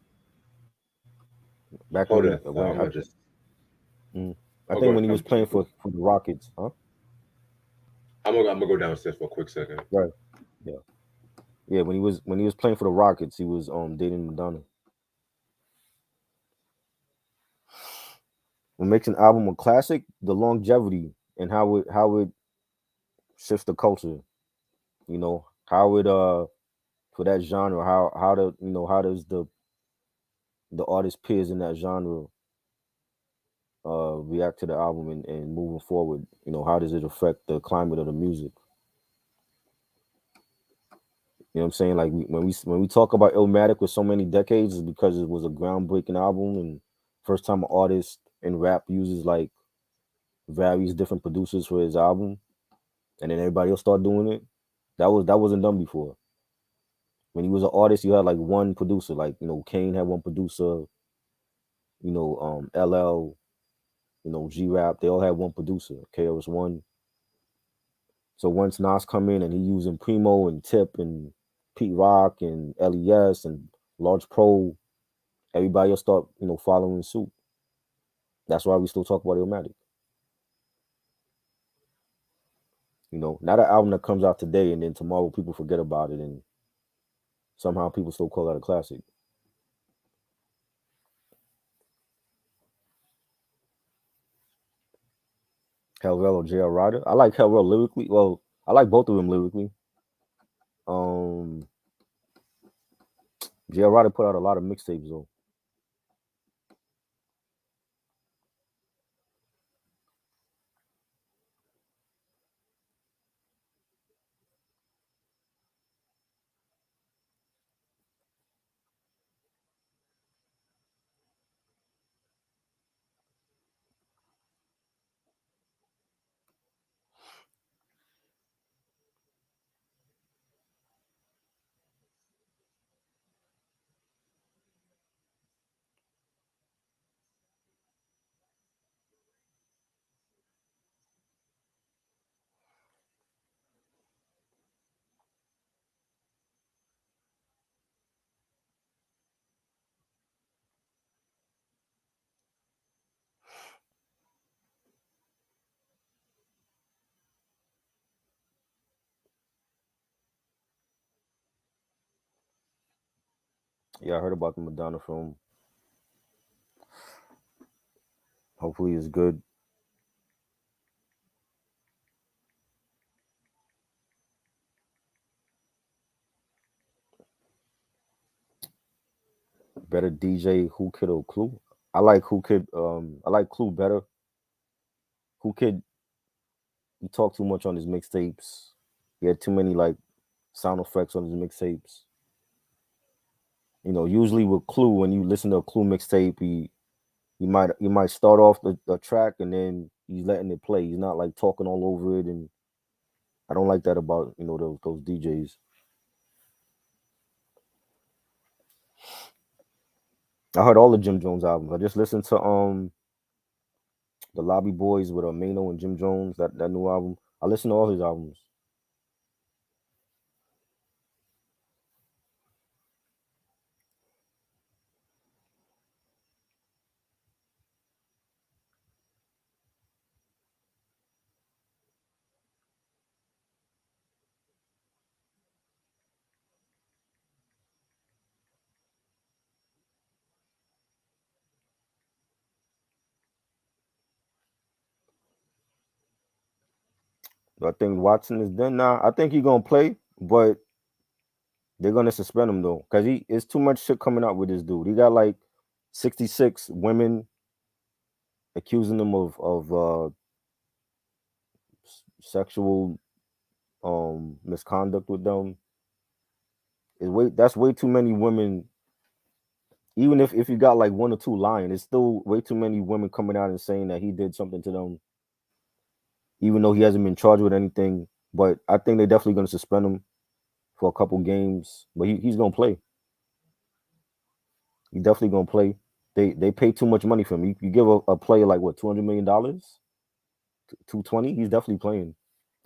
Back Hold when that he thought. when I'm gonna just. I I'll think go. when he was playing for the Rockets, huh? I'm gonna go downstairs for a quick second. Right. Yeah. Yeah. When he was playing for the Rockets, he was dating Madonna. What makes an album a classic? The longevity and how it shifts the culture. You know how it for that genre, how the how does the artist peers in that genre react to the album and moving forward. You know, how does it affect the climate of the music? You know what I'm saying? Like when we talk about Illmatic with so many decades, is because it was a groundbreaking album and first time an artist in rap uses like various different producers for his album, and then everybody else start doing it. That wasn't done before. When he was an artist, you had like one producer, like Kane had one producer, LL, G Rap, they all had one producer. KRS One. So once Nas come in and he using Primo and Tip and Pete Rock and LES and Large Pro, everybody else start following suit. That's why we still talk about Illmatic. Not an album that comes out today and then tomorrow people forget about it and somehow people still call that a classic. Hellrell or JR Ryder. I like Hellrell lyrically. Well, I like both of them lyrically. Um, JR Ryder put out a lot of mixtapes though. Yeah, I heard about the Madonna film. Hopefully it's good. Better DJ, Who Kid or Clue? I like Who Kid. I like Clue better. Who Kid, he talked too much on his mixtapes. He had too many like sound effects on his mixtapes. Usually with Clue, when you listen to a Clue mixtape, he might start off the track and then he's letting it play. He's not like talking all over it, and I don't like that about those DJs. I heard all the Jim Jones albums. I just listened to the Lobby Boys with Mano and Jim Jones, that new album. I listened to all his albums. I think Watson is done now. I think he's gonna play, but they're gonna suspend him though, because it's too much shit coming out with this dude. He got like 66 women accusing him of sexual misconduct with them. That's way too many women. Even if you got like one or two lying, it's still way too many women coming out and saying that he did something to them, even though he hasn't been charged with anything. But I think they're definitely gonna suspend him for a couple games. But he's gonna play. He definitely gonna play. They pay too much money for him. You give a player like what, $200 million, 220. He's definitely playing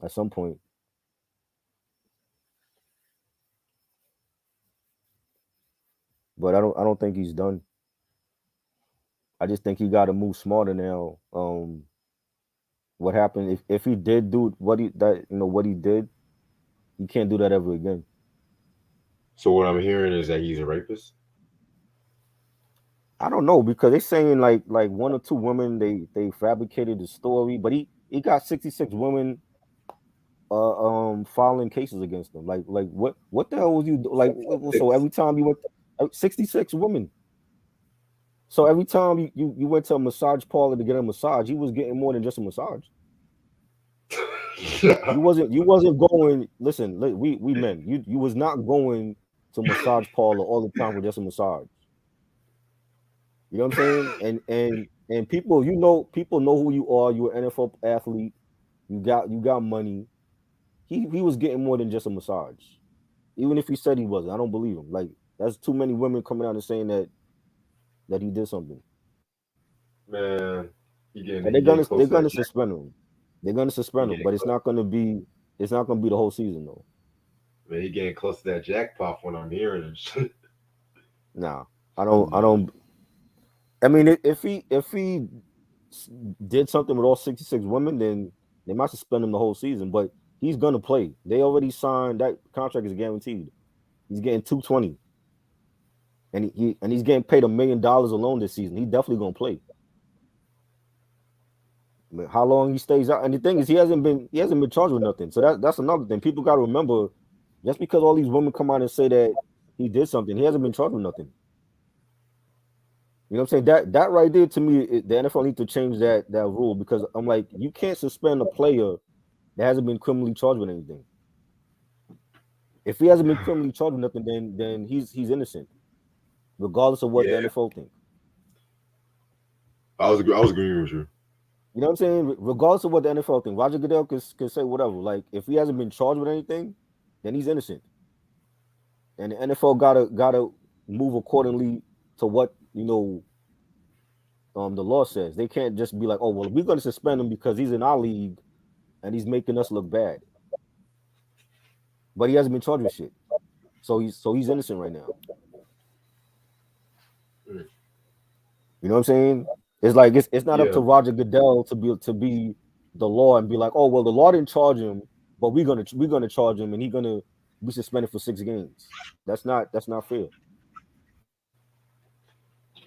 at some point. But I don't think he's done. I just think he got to move smarter now. What happened if he did do what he did, he can't do that ever again. So what I'm hearing is that he's a rapist. I don't know because they saying like one or two women they fabricated the story, but he got 66 women filing cases against him. Like what the hell was you like? So Six. every time you went 66 women. So every time you went to a massage parlor to get a massage, he was getting more than just a massage. You wasn't going. Listen, we men. You was not going to massage parlor all the time for just a massage. You know what I'm saying? And people know who you are. You're an NFL athlete. You got money. He was getting more than just a massage. Even if he said he wasn't, I don't believe him. Like that's too many women coming out and saying that he did something. Man, And he getting they're close to gonna that jack. suspend him. They're gonna He suspend him, getting but close. it's not gonna be the whole season though. Man, he getting close to that jackpot when I'm hearing and shit. Nah, I Nah, don't. I mean, if he s- did something with all 66 women, then they might suspend him the whole season. But he's gonna play. They already signed that contract is guaranteed. He's getting 220, and he's getting paid $1 million alone this season. He definitely gonna play. I mean, how long he stays out, and the thing is, he hasn't been charged with nothing. So that's another thing. People got to remember, just because all these women come out and say that he did something, he hasn't been charged with nothing. You know what I'm saying? That right there to me, the NFL need to change that rule because I'm like, you can't suspend a player that hasn't been criminally charged with anything. If he hasn't been criminally charged with nothing, then he's innocent, regardless of what the yeah, NFL thinks. I was agreeing with you. You know what I'm saying? Regardless of what the NFL thinks, Roger Goodell could say whatever. Like if he hasn't been charged with anything, then he's innocent, and the NFL gotta move accordingly to what the law says. They can't just be like, oh well, we're gonna suspend him because he's in our league and he's making us look bad, but he hasn't been charged with shit. So he's innocent right now. Mm. You know what I'm saying? It's like it's not up Yeah, to Roger Goodell to be the law and be like, oh well, the law didn't charge him, but we're gonna charge him and he's gonna be suspended for 6 games. That's not fair.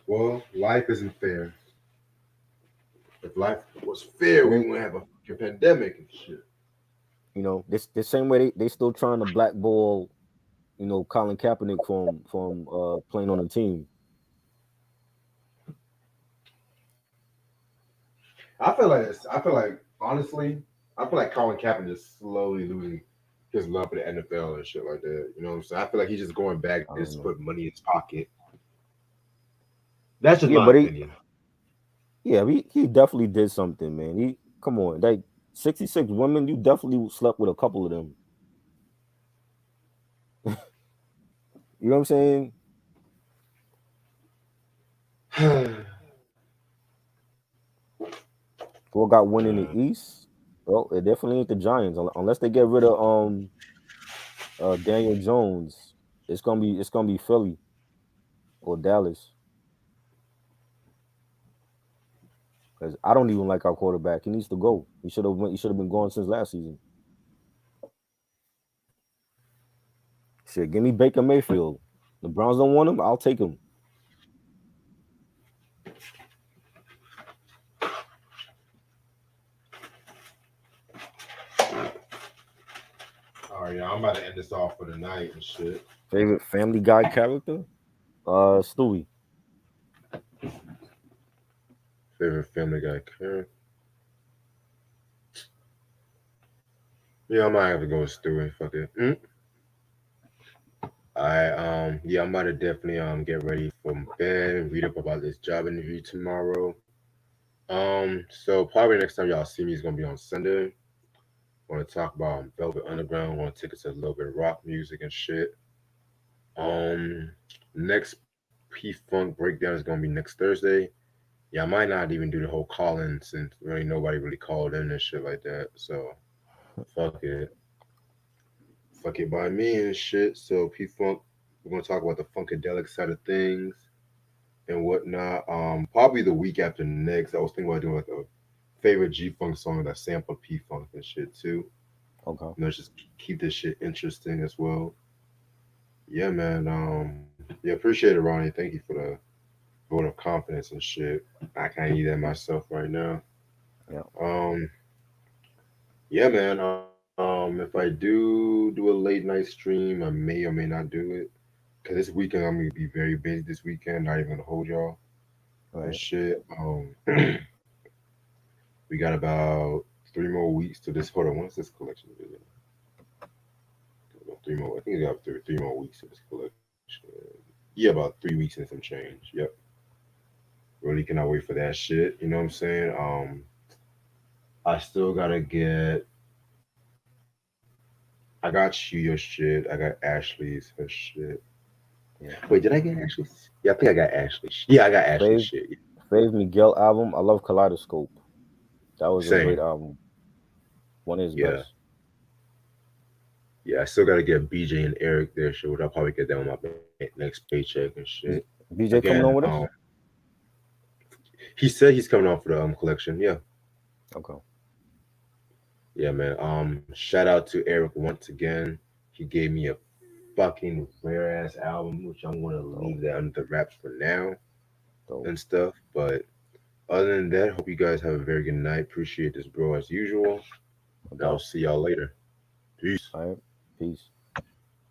well, life isn't fair. If life was fair, It we ain't. wouldn't have a fucking pandemic and shit. This the same way they still trying to blackball Colin Kaepernick from playing on the team. I feel like honestly, I feel like Colin Kaepernick just slowly losing his love for the NFL and shit like that. You know what I'm saying? I feel like he's just going back I don't just know. put money in his pocket. That's just Yeah, my but he opinion. yeah, he definitely did something, man. He come on, like 66 women, you definitely slept with a couple of them. You know what I'm saying? Who got one in the Uh, East? Well, it definitely ain't the Giants unless they get rid of Daniel Jones. It's gonna be Philly or Dallas. Because I don't even like our quarterback. He needs to go. He should have been gone since last season. Shit, give me Baker Mayfield. The Browns don't want him. I'll take him. all right, yeah, I'm about to end this off for the night and shit. Favorite Family Guy character? Stewie. Favorite Family Guy character? Yeah, I might have to go with Stewie. Fuck it. Yeah, I'm about to definitely get ready for bed, read up about this job interview tomorrow. So probably next time y'all see me is gonna be on Sunday. Want to talk about Velvet Underground. Want to take us a little bit of rock music and shit. Um, Next P Funk breakdown is gonna be next Thursday. Yeah, I might not even do the whole call in since really nobody really called in and shit like that. So fuck it, fuck it by me and shit. So P Funk, we're gonna talk about the funkadelic side of things and whatnot. Probably the week after next, I was thinking about doing like a favorite G Funk song that sampled P Funk and shit too. Okay. Just keep this shit interesting as well. Yeah, man. Yeah, appreciate it, Ronnie. Thank you for the vote of confidence and shit. I can't eat that myself right now. Yeah. Um, yeah, man. If I do a late night stream, I may or may not do it. Cause this weekend I'm gonna be very busy this weekend. Not even gonna hold y'all and Right. shit. We got about 3 more weeks to this. Hold on, when's this collection video? About 3 more. I think we got 3 more weeks to this collection. Yeah, about 3 weeks and some change. Yep. Really cannot wait for that shit. You know what I'm saying? I still gotta get. I got you your shit. I got Ashley's her shit. Yeah. Wait, did I get Ashley's? Yeah, I think I got Ashley's. Yeah, I got Ashley's Fave shit. Fave Miguel album. I love Kaleidoscope. That was a Same. great album. One of his Yeah. best. Yeah, I still gotta get BJ and Eric their shit. I'll probably get that on my next paycheck and shit. Is BJ Again, coming on with us? he said he's coming on for the collection. Yeah. Okay. Yeah, man. Shout out to Eric once again. He gave me a fucking rare ass album, which I'm gonna Dope. leave that under the wraps for now Dope. and stuff. But other than that, hope you guys have a very good night. Appreciate this, bro, as usual. No And I'll doubt. see y'all later. Peace. All right. Peace.